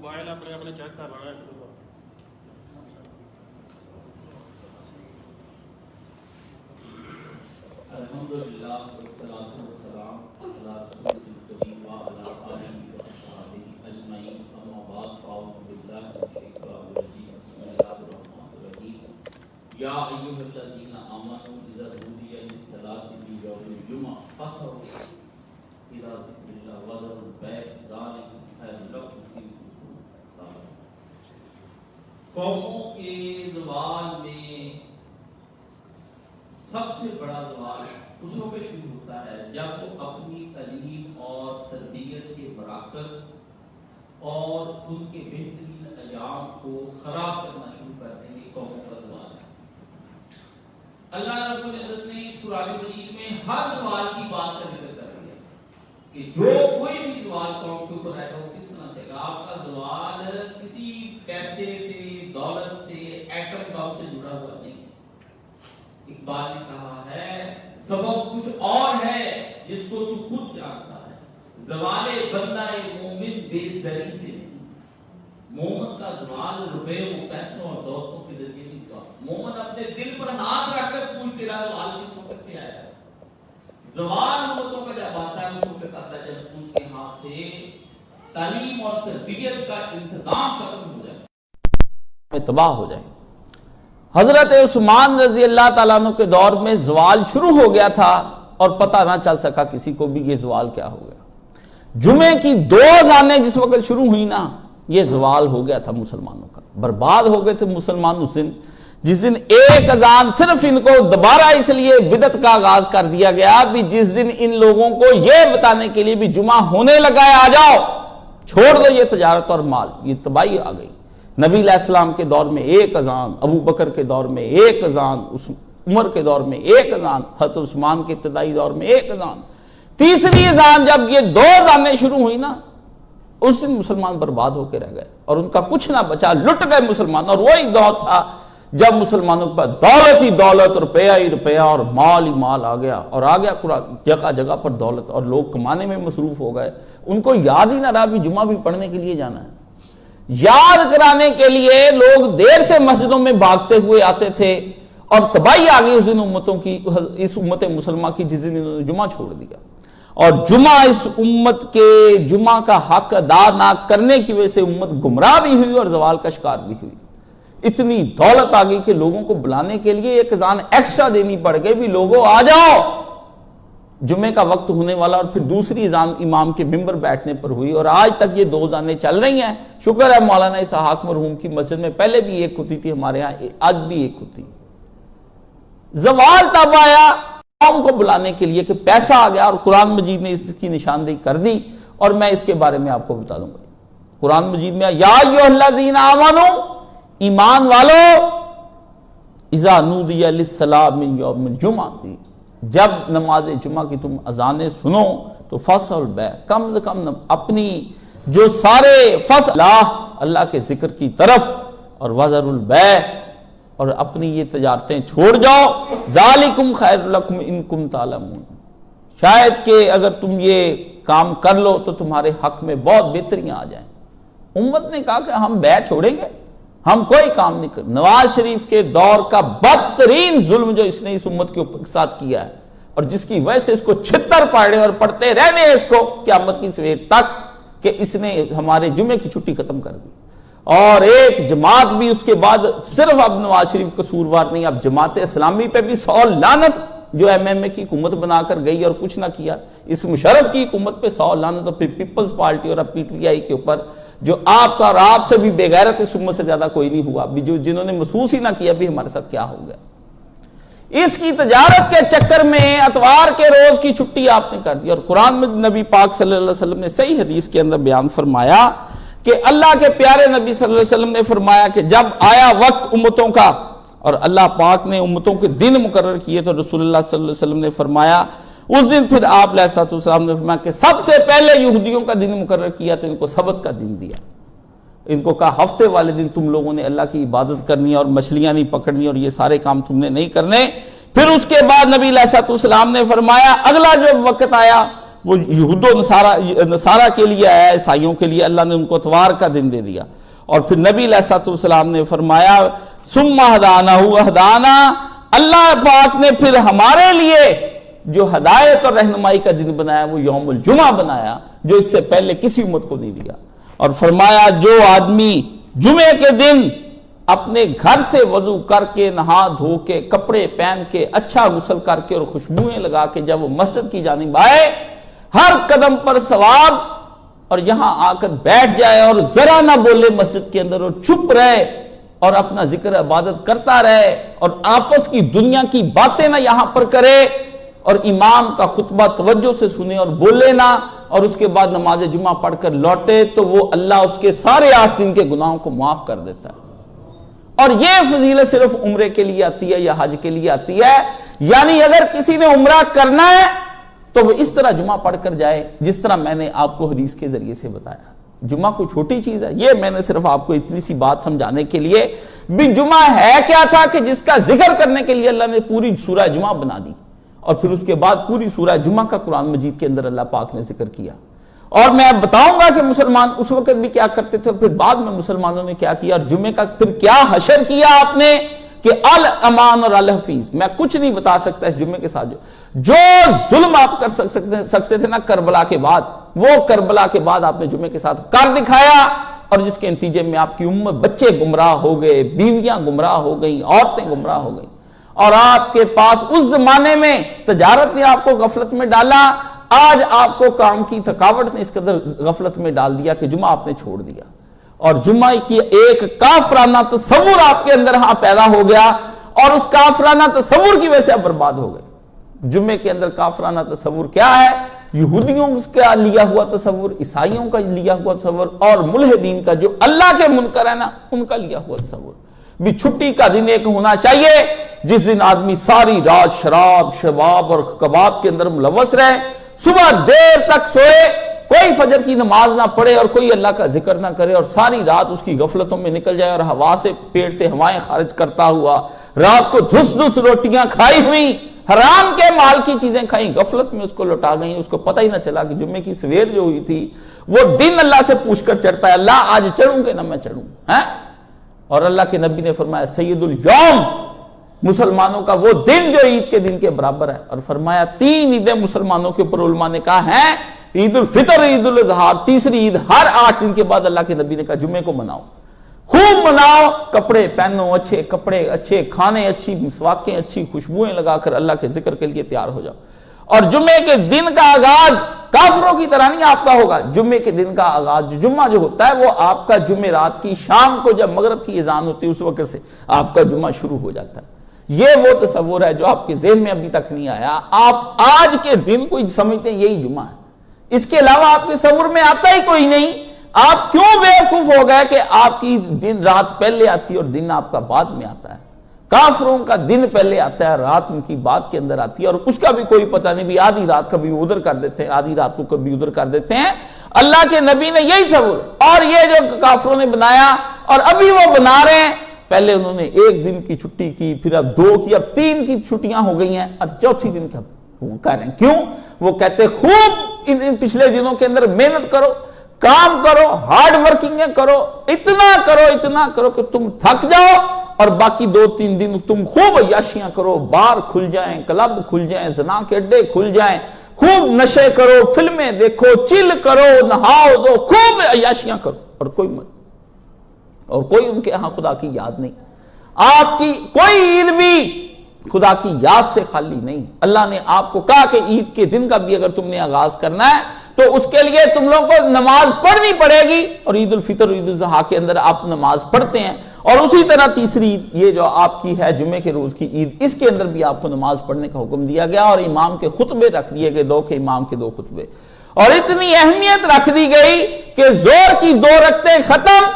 Mobile اپنے اپنے check کر رہا ہے. الحمدللہ والصلاۃ والسلام علی رسول الکریم وعلی آلہ وصحبہ اجمعین. اما بعد فاعوذ باللہ من الشیطان الرجیم. بسم اللہ الرحمن الرحیم. یا ایھا الذین آمنوا اذا نودی للصلاۃ من یوم الجمعہ فاسعوا الی ذکر اللہ وذروا البیع ذلکم خیر لکم ان کنتم تعلمون. قوموں کے زوال میں سب سے بڑا زوال اس وقت شروع ہوتا ہے جب وہ اپنی تعلیم اور تربیت کے مراکز اور ان کے بہترین ایام کو خراب کرنا شروع کر دیں گے. قوموں کا زوال ہے. اللہ رب العزت نے اس قرآن مجید میں ہر زوال کی بات کا ذکر کر دیا کہ جو کوئی بھی زوال قوم کے اوپر آئے گا وہ کس طرح سے گا. آپ کا زوال کسی پیسے سے، دولت سے، ایٹم بم سے جڑا ہوا نہیں. اقبال نے کہا ہے سبب کچھ اور ہے جس کو تو خود جانتا ہے. زوال بندہ مومن بے زری سے. مومن کا زوال روپے و پیسوں اور دولتوں کے ذریعے نہیں ہوا. مومن اپنے دل پر ہاتھ رکھ کر پوچھ تیرا زوال کس وقت سے آیا ہے. زوال امتوں کا جب آتا ہے اس وقت آتا ہے جب ان کے ہاتھ سے تعلیم اور تربیت کا انتظام ختم ہو جائے، تباہ ہو جائے. حضرت عثمان رضی اللہ تعالیٰ عنہ کے دور میں زوال شروع ہو گیا تھا اور پتہ نہ چل سکا کسی کو بھی یہ زوال کیا ہو گیا. جمعے کی 2 اذانیں جس وقت شروع ہوئی نا، یہ زوال ہو گیا تھا مسلمانوں کا. برباد ہو گئے تھے مسلمان اس دن. جس دن ایک اذان صرف ان کو دوبارہ اس لیے بدعت کا آغاز کر دیا گیا بھی جس دن ان لوگوں کو یہ بتانے کے لیے بھی جمعہ ہونے لگا ہے آ جاؤ، چھوڑ دو یہ تجارت اور مال. یہ تباہی آ گئی. نبی علیہ السلام کے دور میں ایک اذان، ابو بکر کے دور میں ایک اذان، عمر کے دور میں ایک اذان، حضرت عثمان کے ابتدائی دور میں ایک اذان. تیسری اذان جب یہ 2 اذانیں شروع ہوئی نا، اس دن مسلمان برباد ہو کے رہ گئے اور ان کا کچھ نہ بچا. لٹ گئے مسلمان. اور وہی دور تھا جب مسلمانوں پر دولت ہی دولت، روپیہ ہی روپیہ اور مال ہی مال آ گیا. اور آ گیا پورا جگہ جگہ پر دولت اور لوگ کمانے میں مصروف ہو گئے. ان کو یاد ہی نہ رہا بھی جمعہ بھی پڑھنے کے لیے جانا ہے. یاد کرانے کے لیے لوگ دیر سے مسجدوں میں بھاگتے ہوئے آتے تھے اور تباہی آ گئی اس دن امتوں کی، اس امت مسلمہ کی جس دن انہوں نے جمعہ چھوڑ دیا. اور جمعہ اس امت کے جمعہ کا حق ادا نہ کرنے کی وجہ سے امت گمراہ بھی ہوئی اور زوال کا شکار بھی ہوئی. اتنی دولت آ گئی کہ لوگوں کو بلانے کے لیے ایک اذان ایکسٹرا دینی پڑ گئی بھی لوگوں آ جاؤ، جمعے کا وقت ہونے والا. اور پھر دوسری اذان امام کے ممبر بیٹھنے پر ہوئی اور آج تک یہ 2 اذانیں چل رہی ہیں. شکر ہے مولانا اسحاق مرحوم کی مسجد میں پہلے بھی ایک ہوتی تھی، ہمارے ہاں آج بھی ایک ہوتی. زوال تب آیا قوم کو بلانے کے لیے کہ پیسہ آ گیا اور قرآن مجید نے اس کی نشاندہی کر دی. اور میں اس کے بارے میں آپ کو بتا دوں گا. قرآن مجید میں یا ایھا الذین آمنوا، ایمان والو، اذا نودی للصلاۃ من یوم الجمعہ، جب نماز جمعہ کی تم اذانیں سنو تو فصل البیع، کم سے کم اپنی جو سارے فصل اللہ کے ذکر کی طرف، اور وذر البیع، اور اپنی یہ تجارتیں چھوڑ جاؤ. ذالکم خیر لکم ان کنتم تعلمون، شاید کہ اگر تم یہ کام کر لو تو تمہارے حق میں بہت بہتریاں آ جائیں. امت نے کہا کہ ہم بیع چھوڑیں گے، ہم کوئی کام نہیں کریں. نواز شریف کے دور کا بدترین ظلم جو اس نے اس امت کے ساتھ کیا ہے اور جس کی وجہ سے اس کو چھتر پاڑے اور پڑتے رہنے اس کو قیامت کی سویر تک کہ اس نے ہمارے جمعے کی چھٹی ختم کر دی. اور ایک جماعت بھی اس کے بعد صرف اب نواز شریف قصوروار نہیں، اب جماعت اسلامی پہ بھی 100 لعنت، جو ایم ایم اے کی حکومت بنا کر گئی اور کچھ نہ کیا. اس مشرف کی حکومت پہ 100 لعنت، اور پھر پیپلز پارٹی اور اب پی ٹی آئی کے اوپر جو آپ کا اور آپ سے بھی بے غیرت اس امت سے زیادہ کوئی نہیں ہوا بھی، جنہوں نے محسوس ہی نہ کیا بھی ہمارے ساتھ کیا ہو گیا. اس کی تجارت کے چکر میں اتوار کے روز کی چھٹی آپ نے کر دی. اور قرآن میں نبی پاک صلی اللہ علیہ وسلم نے صحیح حدیث کے اندر بیان فرمایا کہ اللہ کے پیارے نبی صلی اللہ علیہ وسلم نے فرمایا کہ جب آیا وقت امتوں کا اور اللہ پاک نے امتوں کے دن مقرر کیے تو رسول اللہ صلی اللہ علیہ وسلم نے فرمایا اس دن پھر آپ علیہ السلام نے فرمایا کہ سب سے پہلے یہودیوں کا دن مقرر کیا تو ان کو سبت کا دن دیا. ان کو کہا ہفتے والے دن تم لوگوں نے اللہ کی عبادت کرنی اور مچھلیاں نہیں پکڑنی اور یہ سارے کام تم نے نہیں کرنے. پھر اس کے بعد نبی علیہ السلام نے فرمایا اگلا جو وقت آیا وہ یہود و نصارہ کے لیے آیا، عیسائیوں کے لیے اللہ نے ان کو اتوار کا دن دے دیا۔ اور پھر نبی علیہ الصلوۃ والسلام نے فرمایا ثم ہدانا، اللہ پاک نے پھر ہمارے لیے جو ہدایت اور رہنمائی کا دن بنایا وہ یوم الجمعہ بنایا، جو اس سے پہلے کسی امت کو نہیں دیا۔ اور فرمایا جو آدمی جمعے کے دن اپنے گھر سے وضو کر کے، نہا دھو کے، کپڑے پہن کے، اچھا غسل کر کے اور خوشبوئیں لگا کے جب وہ مسجد کی جانب آئے، ہر قدم پر ثواب، اور یہاں آ کر بیٹھ جائے اور ذرا نہ بولے مسجد کے اندر اور چپ رہے اور اپنا ذکر عبادت کرتا رہے اور آپس کی دنیا کی باتیں نہ یہاں پر کرے اور امام کا خطبہ توجہ سے سنے اور بولے نہ، اور اس کے بعد نماز جمعہ پڑھ کر لوٹے، تو وہ اللہ اس کے سارے 8 دن کے گناہوں کو معاف کر دیتا ہے۔ اور یہ فضیلت صرف عمرے کے لیے آتی ہے یا حج کے لیے آتی ہے، یعنی اگر کسی نے عمرہ کرنا ہے تو وہ اس طرح جمعہ پڑھ کر جائے جس طرح میں نے آپ کو حدیث کے ذریعے سے بتایا۔ جمعہ کوئی چھوٹی چیز ہے، یہ میں نے صرف آپ کو اتنی سی بات سمجھانے کے لیے بھی جمعہ ہے کیا تھا کہ جس کا ذکر کرنے کے لیے اللہ نے پوری سورہ جمعہ بنا دی، اور پھر اس کے بعد پوری سورہ جمعہ کا قرآن مجید کے اندر اللہ پاک نے ذکر کیا۔ اور میں اب بتاؤں گا کہ مسلمان اس وقت بھی کیا کرتے تھے، پھر بعد میں مسلمانوں نے کیا کیا، اور جمعے کا پھر کیا حشر کیا آپ نے کہ الامان اور الحفیظ۔ میں کچھ نہیں بتا سکتا اس جمعے کے ساتھ جو ظلم آپ کر سکتے تھے نا کربلا کے بعد، وہ کربلا کے بعد آپ نے جمعے کے ساتھ کر دکھایا، اور جس کے نتیجے میں آپ کی امت، بچے گمراہ ہو گئے، بیویاں گمراہ ہو گئیں، عورتیں گمراہ ہو گئیں، اور آپ کے پاس اس زمانے میں تجارت نے آپ کو غفلت میں ڈالا، آج آپ کو کام کی تھکاوٹ نے اس قدر غفلت میں ڈال دیا کہ جمعہ آپ نے چھوڑ دیا، اور جمعہ کی ایک کافرانہ تصور آپ کے اندر ہاں پیدا ہو گیا، اور اس کافرانہ تصور کی وجہ سے آپ برباد ہو گئے۔ جمعے کے اندر کافرانہ تصور کیا ہے؟ یہودیوں کا لیا ہوا تصور، عیسائیوں کا لیا ہوا تصور، اور ملحدین کا جو اللہ کے منکر ہے نا ان کا لیا ہوا تصور۔ بھی چھٹی کا دن ایک ہونا چاہیے جس دن آدمی ساری رات شراب، شباب اور کباب کے اندر ملوث رہے، صبح دیر تک سوئے، کوئی فجر کی نماز نہ پڑھے اور کوئی اللہ کا ذکر نہ کرے، اور ساری رات اس کی غفلتوں میں نکل جائے، اور ہوا سے پیٹ سے ہوائیں خارج کرتا ہوا رات کو دھس دھس روٹیاں کھائی ہوئی، حرام کے مال کی چیزیں کھائیں، غفلت میں اس کو لوٹا گئیں، اس کو پتہ ہی نہ چلا کہ جمعے کی سویر جو ہوئی تھی وہ دن اللہ سے پوچھ کر چڑھتا ہے، اللہ آج چڑھوں کہ نہ میں چڑھوں، اور اللہ کے نبی نے فرمایا سید الیوم، مسلمانوں کا وہ دن جو عید کے دن کے برابر ہے، اور فرمایا 3 عیدیں مسلمانوں کے اوپر علماء نے کہا ہیں، عید الفطر، عید الاضحیٰ، تیسری عید ہر 8 دن کے بعد اللہ کے نبی نے کہا جمعے کو مناؤ، خوب مناؤ، کپڑے پہنو اچھے، کپڑے اچھے، کھانے اچھی، مسواکیں اچھی، خوشبوئیں لگا کر اللہ کے ذکر کے لیے تیار ہو جاؤ۔ اور جمعے کے دن کا آغاز کافروں کی طرح نہیں آپ کا ہوگا، جمعے کے دن کا آغاز جمعہ جو ہوتا ہے وہ آپ کا جمعہ رات کی شام کو جب مغرب کی اذان ہوتی ہے اس وقت سے آپ کا جمعہ شروع ہو جاتا ہے۔ یہ وہ تصور ہے جو آپ کے ذہن میں ابھی تک نہیں آیا، آپ آج کے دن کو سمجھتے ہیں یہی جمعہ ہے، اس کے علاوہ آپ کے تصور میں آتا ہی کوئی نہیں۔ آپ کیوں بیوقوف ہو گئے کہ آپ کی دن رات پہلے آتی ہے اور دن آپ کا بعد میں آتا ہے؟ کافروں کا دن پہلے آتا ہے، رات ان کی بعد کے اندر آتی ہے، اور اس کا بھی کوئی پتہ نہیں، بھی آدھی رات کا بھی ادھر کر دیتے ہیں، آدھی رات کو کبھی ادھر کر دیتے ہیں۔ اللہ کے نبی نے یہی تصور، اور یہ جو کافروں نے بنایا اور ابھی وہ بنا رہے ہیں، پہلے انہوں نے 1 دن کی چھٹی کی، پھر اب 2 کی، اب 3 کی چھٹیاں ہو گئی ہیں، اور چوتھی دن کا وہ کہہ رہے ہیں۔ کیوں؟ وہ کہتے خوب ان پچھلے دنوں کے اندر محنت کرو، کام کرو، ہارڈ ورکنگیں کرو، اتنا کرو کہ تم تھک جاؤ، اور باقی 2-3 دن تم خوب عیاشیاں کرو، بار کھل جائیں، کلب کھل جائیں، زنا کے اڈے کھل جائیں، خوب نشے کرو، فلمیں دیکھو، چل کرو، نہاؤ دو، خوب عیاشیاں کرو، اور کوئی ان کے ہاں خدا کی یاد نہیں۔ آپ کی کوئی عید بھی خدا کی یاد سے خالی نہیں۔ اللہ نے آپ کو کہا کہ عید کے دن کا بھی اگر تم نے آغاز کرنا ہے تو اس کے لیے تم لوگوں کو نماز پڑھنی پڑے گی، اور عید الفطر اور عید الاضحیٰ کے اندر آپ نماز پڑھتے ہیں، اور اسی طرح تیسری عید یہ جو آپ کی ہے جمعے کے روز کی عید، اس کے اندر بھی آپ کو نماز پڑھنے کا حکم دیا گیا، اور امام کے خطبے رکھ دیے گئے 2 کے امام کے 2 خطبے، اور اتنی اہمیت رکھ دی گئی کہ زور کی 2 رکعتیں ختم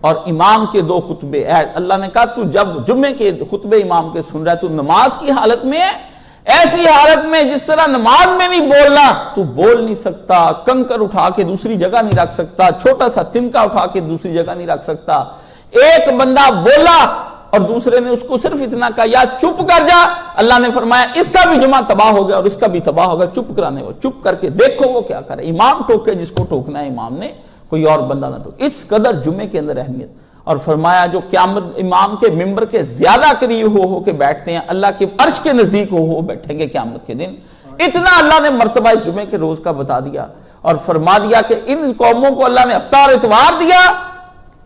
اور امام کے 2 خطبے۔ اللہ نے کہا تو جب جمعے کے خطبے امام کے سن رہا ہے تو نماز کی حالت میں ہے، ایسی حالت میں جس طرح نماز میں نہیں بولنا، تو بول نہیں سکتا، کنکر اٹھا کے دوسری جگہ نہیں رکھ سکتا، چھوٹا سا تنکا اٹھا کے دوسری جگہ نہیں رکھ سکتا۔ ایک بندہ بولا اور دوسرے نے اس کو صرف اتنا کہا یا چپ کر جا، اللہ نے فرمایا اس کا بھی جمعہ تباہ ہو گیا اور اس کا بھی تباہ ہو گیا، چپ کرانے وہ، چپ کر کے دیکھو وہ کیا کرے، امام ٹوکے جس کو ٹوکنا ہے امام نے، کوئی اور بندہ نہ ٹوکے۔ اس قدر جمعے کے اندر اہمیت، اور فرمایا جو قیامت امام کے ممبر کے زیادہ قریب ہو کے بیٹھتے ہیں، اللہ کے عرش کے نزدیک ہو بیٹھیں گے قیامت کے دن، اتنا اللہ نے مرتبہ اس جمعے کے روز کا بتا دیا، اور فرما دیا کہ ان قوموں کو اللہ نے ہفتہ اور اتوار دیا،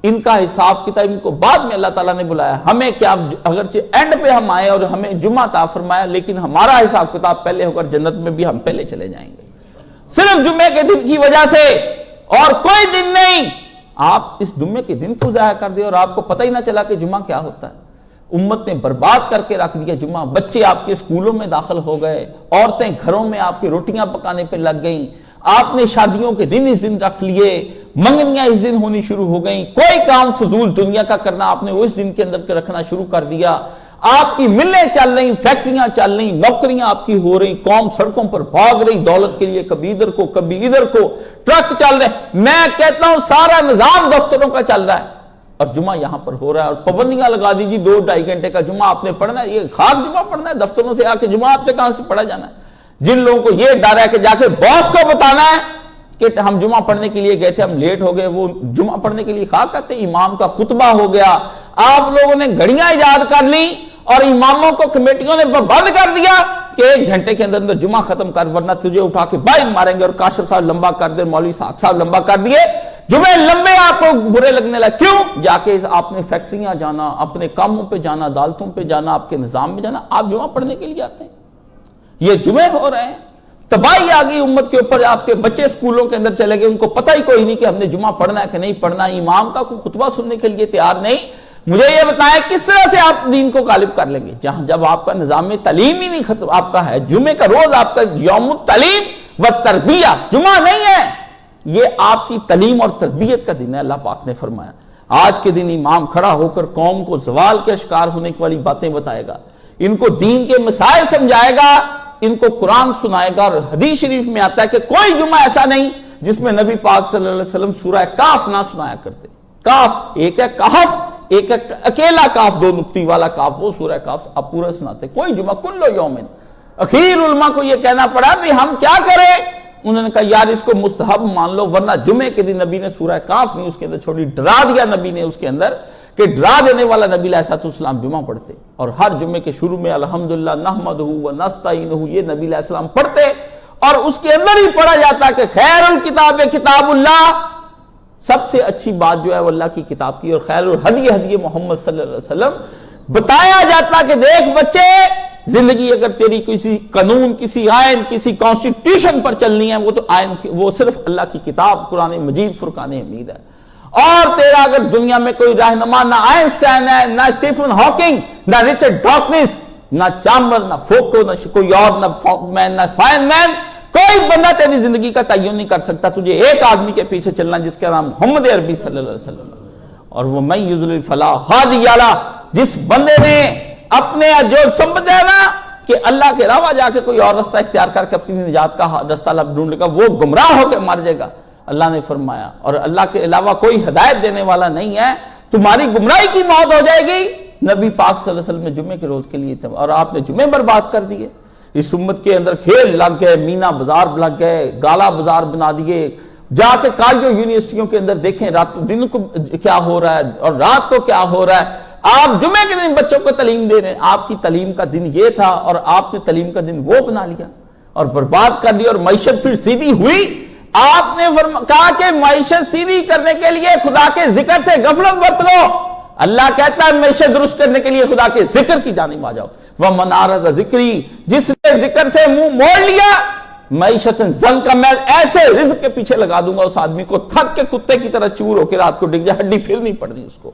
ان کا حساب کتاب ان کو بعد میں اللہ تعالیٰ نے بلایا، ہمیں کیا اگرچہ اینڈ پہ ہم آئے اور ہمیں جمعہ عطا فرمایا، لیکن ہمارا حساب کتاب پہلے ہو کر جنت میں بھی ہم پہلے چلے جائیں گے، صرف جمعے کے دن کی وجہ سے، اور کوئی دن نہیں۔ آپ اس جمعے کے دن کو ضائع کر دیا اور آپ کو پتہ ہی نہ چلا کہ جمعہ کیا ہوتا ہے۔ امت نے برباد کر کے رکھ دیا جمعہ، بچے آپ کے اسکولوں میں داخل ہو گئے، عورتیں گھروں میں آپ کی روٹیاں پکانے پہ لگ گئیں، آپ نے شادیوں کے دن اس دن رکھ لیے، منگنیاں اس دن ہونی شروع ہو گئیں، کوئی کام فضول دنیا کا کرنا آپ نے اس دن کے اندر کے رکھنا شروع کر دیا، آپ کی ملیں چل رہی، فیکٹریاں چل رہی، نوکریاں آپ کی ہو رہی، قوم سڑکوں پر بھاگ رہی دولت کے لیے، کبھی ادھر کو کبھی ادھر کو، ٹرک چل رہے، میں کہتا ہوں سارا نظام دفتروں کا چل رہا ہے، اور جمعہ یہاں پر ہو رہا ہے، اور پابندیاں لگا دیجیے 2-2.5 گھنٹے کا جمعہ آپ نے پڑھنا ہے، یہ خاک جمعہ پڑھنا ہے، دفتروں سے آ کے جمعہ آپ سے کہاں سے پڑھا جانا ہے؟ جن لوگوں کو یہ ڈر ہے کہ جا کے باس کو بتانا ہے کہ ہم جمعہ پڑھنے کے لیے گئے تھے، ہم لیٹ ہو گئے، وہ جمعہ پڑھنے کے لیے خاک کرتے، امام کا خطبہ ہو گیا، آپ لوگوں نے گھڑیاں ایجاد کر لی اور اماموں کو کمیٹیوں نے بند کر دیا کہ 1 گھنٹے کے اندر جمعہ ختم کر ورنہ تجھے اٹھا کے باہر ماریں گے، اور کاشف صاحب لمبا کر دے، مولوی صاحب لمبا کر دیے، جمعے لمبے آپ کو برے لگنے لگے، کیوں؟ جا کے آپ نے فیکٹریاں جانا، اپنے کاموں پہ جانا، عدالتوں پہ جانا، آپ کے نظام میں جانا، آپ جمعہ پڑھنے کے لیے آتے ہیں، یہ جمعے ہو رہے ہیں، تباہی آ گئی امت کے اوپر، آپ کے بچے اسکولوں کے اندر چلے گئے، ان کو پتہ ہی کوئی نہیں کہ ہم نے جمعہ پڑھنا ہے کہ نہیں پڑھنا، امام کا کوئی خطبہ سننے کے لیے تیار نہیں۔ مجھے یہ بتائیں کس طرح سے آپ دین کو غالب کر لیں گے جب آپ کا نظام تعلیم ہی نہیں ختم، آپ کا ہے جمعے کا روز آپ کا یوم التعلیم و تربیہ، جمعہ نہیں ہے، یہ آپ کی تعلیم اور تربیت کا دن ہے۔ اللہ پاک نے فرمایا آج کے دن امام کھڑا ہو کر قوم کو زوال کے شکار ہونے والی باتیں بتائے گا، ان کو دین کے مسائل سمجھائے گا، ان کو قرآن سنائے گا، اور حدیث شریف میں آتا ہے کہ کوئی جمعہ ایسا نہیں جس میں نبی پاک صلی اللہ علیہ وسلم سورہ کاف نہ سنایا کرتے۔ کاف ایک ہے کہف، ایک ہے اکیلا کاف، 2 نقطی والا کاف، وہ سورہ کاف آپ پورا سناتے، کوئی جمعہ کل یومن۔ اخیر علماء کو یہ کہنا پڑا بھی ہم کیا کریں، انہوں نے کہا یار اس کو مستحب مان لو، ورنہ جمعے کے دن نبی نے سورہ کاف نہیں اس کے اندر چھوڑی، ڈرا دیا نبی نے اس کے اندر کہ ڈرا دینے والا نبی علیہ الصلوۃ والسلام جمعہ پڑھتے، اور ہر جمعے کے شروع میں الحمدللہ نحمدہ و نستعینہ یہ نبی علیہ السلام پڑھتے، اور اس کے اندر ہی پڑھا جاتا کہ خیر الکتاب کتاب اللہ، سب سے اچھی بات جو ہے وہ اللہ کی کتاب کی، اور خیر الہدی ہدی محمد صلی اللہ علیہ وسلم۔ بتایا جاتا کہ دیکھ بچے، زندگی اگر تیری کسی قانون، کسی آئین، کسی کانسٹیٹیوشن پر چلنی ہے، وہ تو آئین، وہ صرف اللہ کی کتاب قرآن مجید فرقان حمید ہے، اور تیرا اگر دنیا میں کوئی رہنما نہ آئنسٹائن ہے، نہ اسٹیفن ہاکنگ، نہ رچرڈ ڈاکنس، نہ چامبر، نہ فوکو، نہ کوئی اور، نہ فاکمین، نہ فائن مین، کوئی بندہ تیری زندگی کا تعین نہیں کر سکتا، تجھے ایک آدمی کے پیچھے چلنا جس کا نام محمد عربی صلی اللہ علیہ وسلم، اور وہ من یضلل فلا ہادی له، جس بندے نے اپنے جو سمجھا نا کہ اللہ کے علاوہ جا کے کوئی اور رستہ اختیار کر کے اپنی نجات کا رستہ ڈھونڈ لے گا، وہ گمراہ ہو کے مر جائے گا۔ اللہ نے فرمایا، اور اللہ کے علاوہ کوئی ہدایت دینے والا نہیں ہے، تمہاری گمراہی کی موت ہو جائے گی۔ نبی پاک صلی اللہ علیہ وسلم نے جمعے کے روز کے لیے تھا، اور آپ نے جمعے برباد کر دیے، اس امت کے اندر کھیل لگ گئے، مینا بازار لگ گئے، گالا بازار بنا دیے، جا کے کالجوں یونیورسٹیوں کے اندر دیکھیں رات دن کو کیا ہو رہا ہے اور رات کو کیا ہو رہا ہے۔ آپ جمعے کے دن بچوں کو تعلیم دے رہے ہیں، آپ کی تعلیم کا دن یہ تھا اور آپ نے تعلیم کا دن وہ بنا لیا اور برباد کر لیا، اور معیشت پھر سیدھی ہوئی۔ آپ نے کہا کہ معیشت سیدھی کرنے کے لیے خدا کے ذکر سے غفلت برت لو۔ اللہ کہتا ہے معیشت درست کرنے کے لیے خدا کے ذکر کی جانب آ جاؤ۔ وَمَنْ أَعْرَضَ ذِكْرِي، جس نے ذکر سے منہ موڑ لیا، معیشت زن کا میں ایسے رزق کے پیچھے لگا دوں گا اس آدمی کو، تھک کے کتے کی طرح چور ہو کے رات کو ڈگ جائے، ہڈی پھر نہیں پڑنی اس کو۔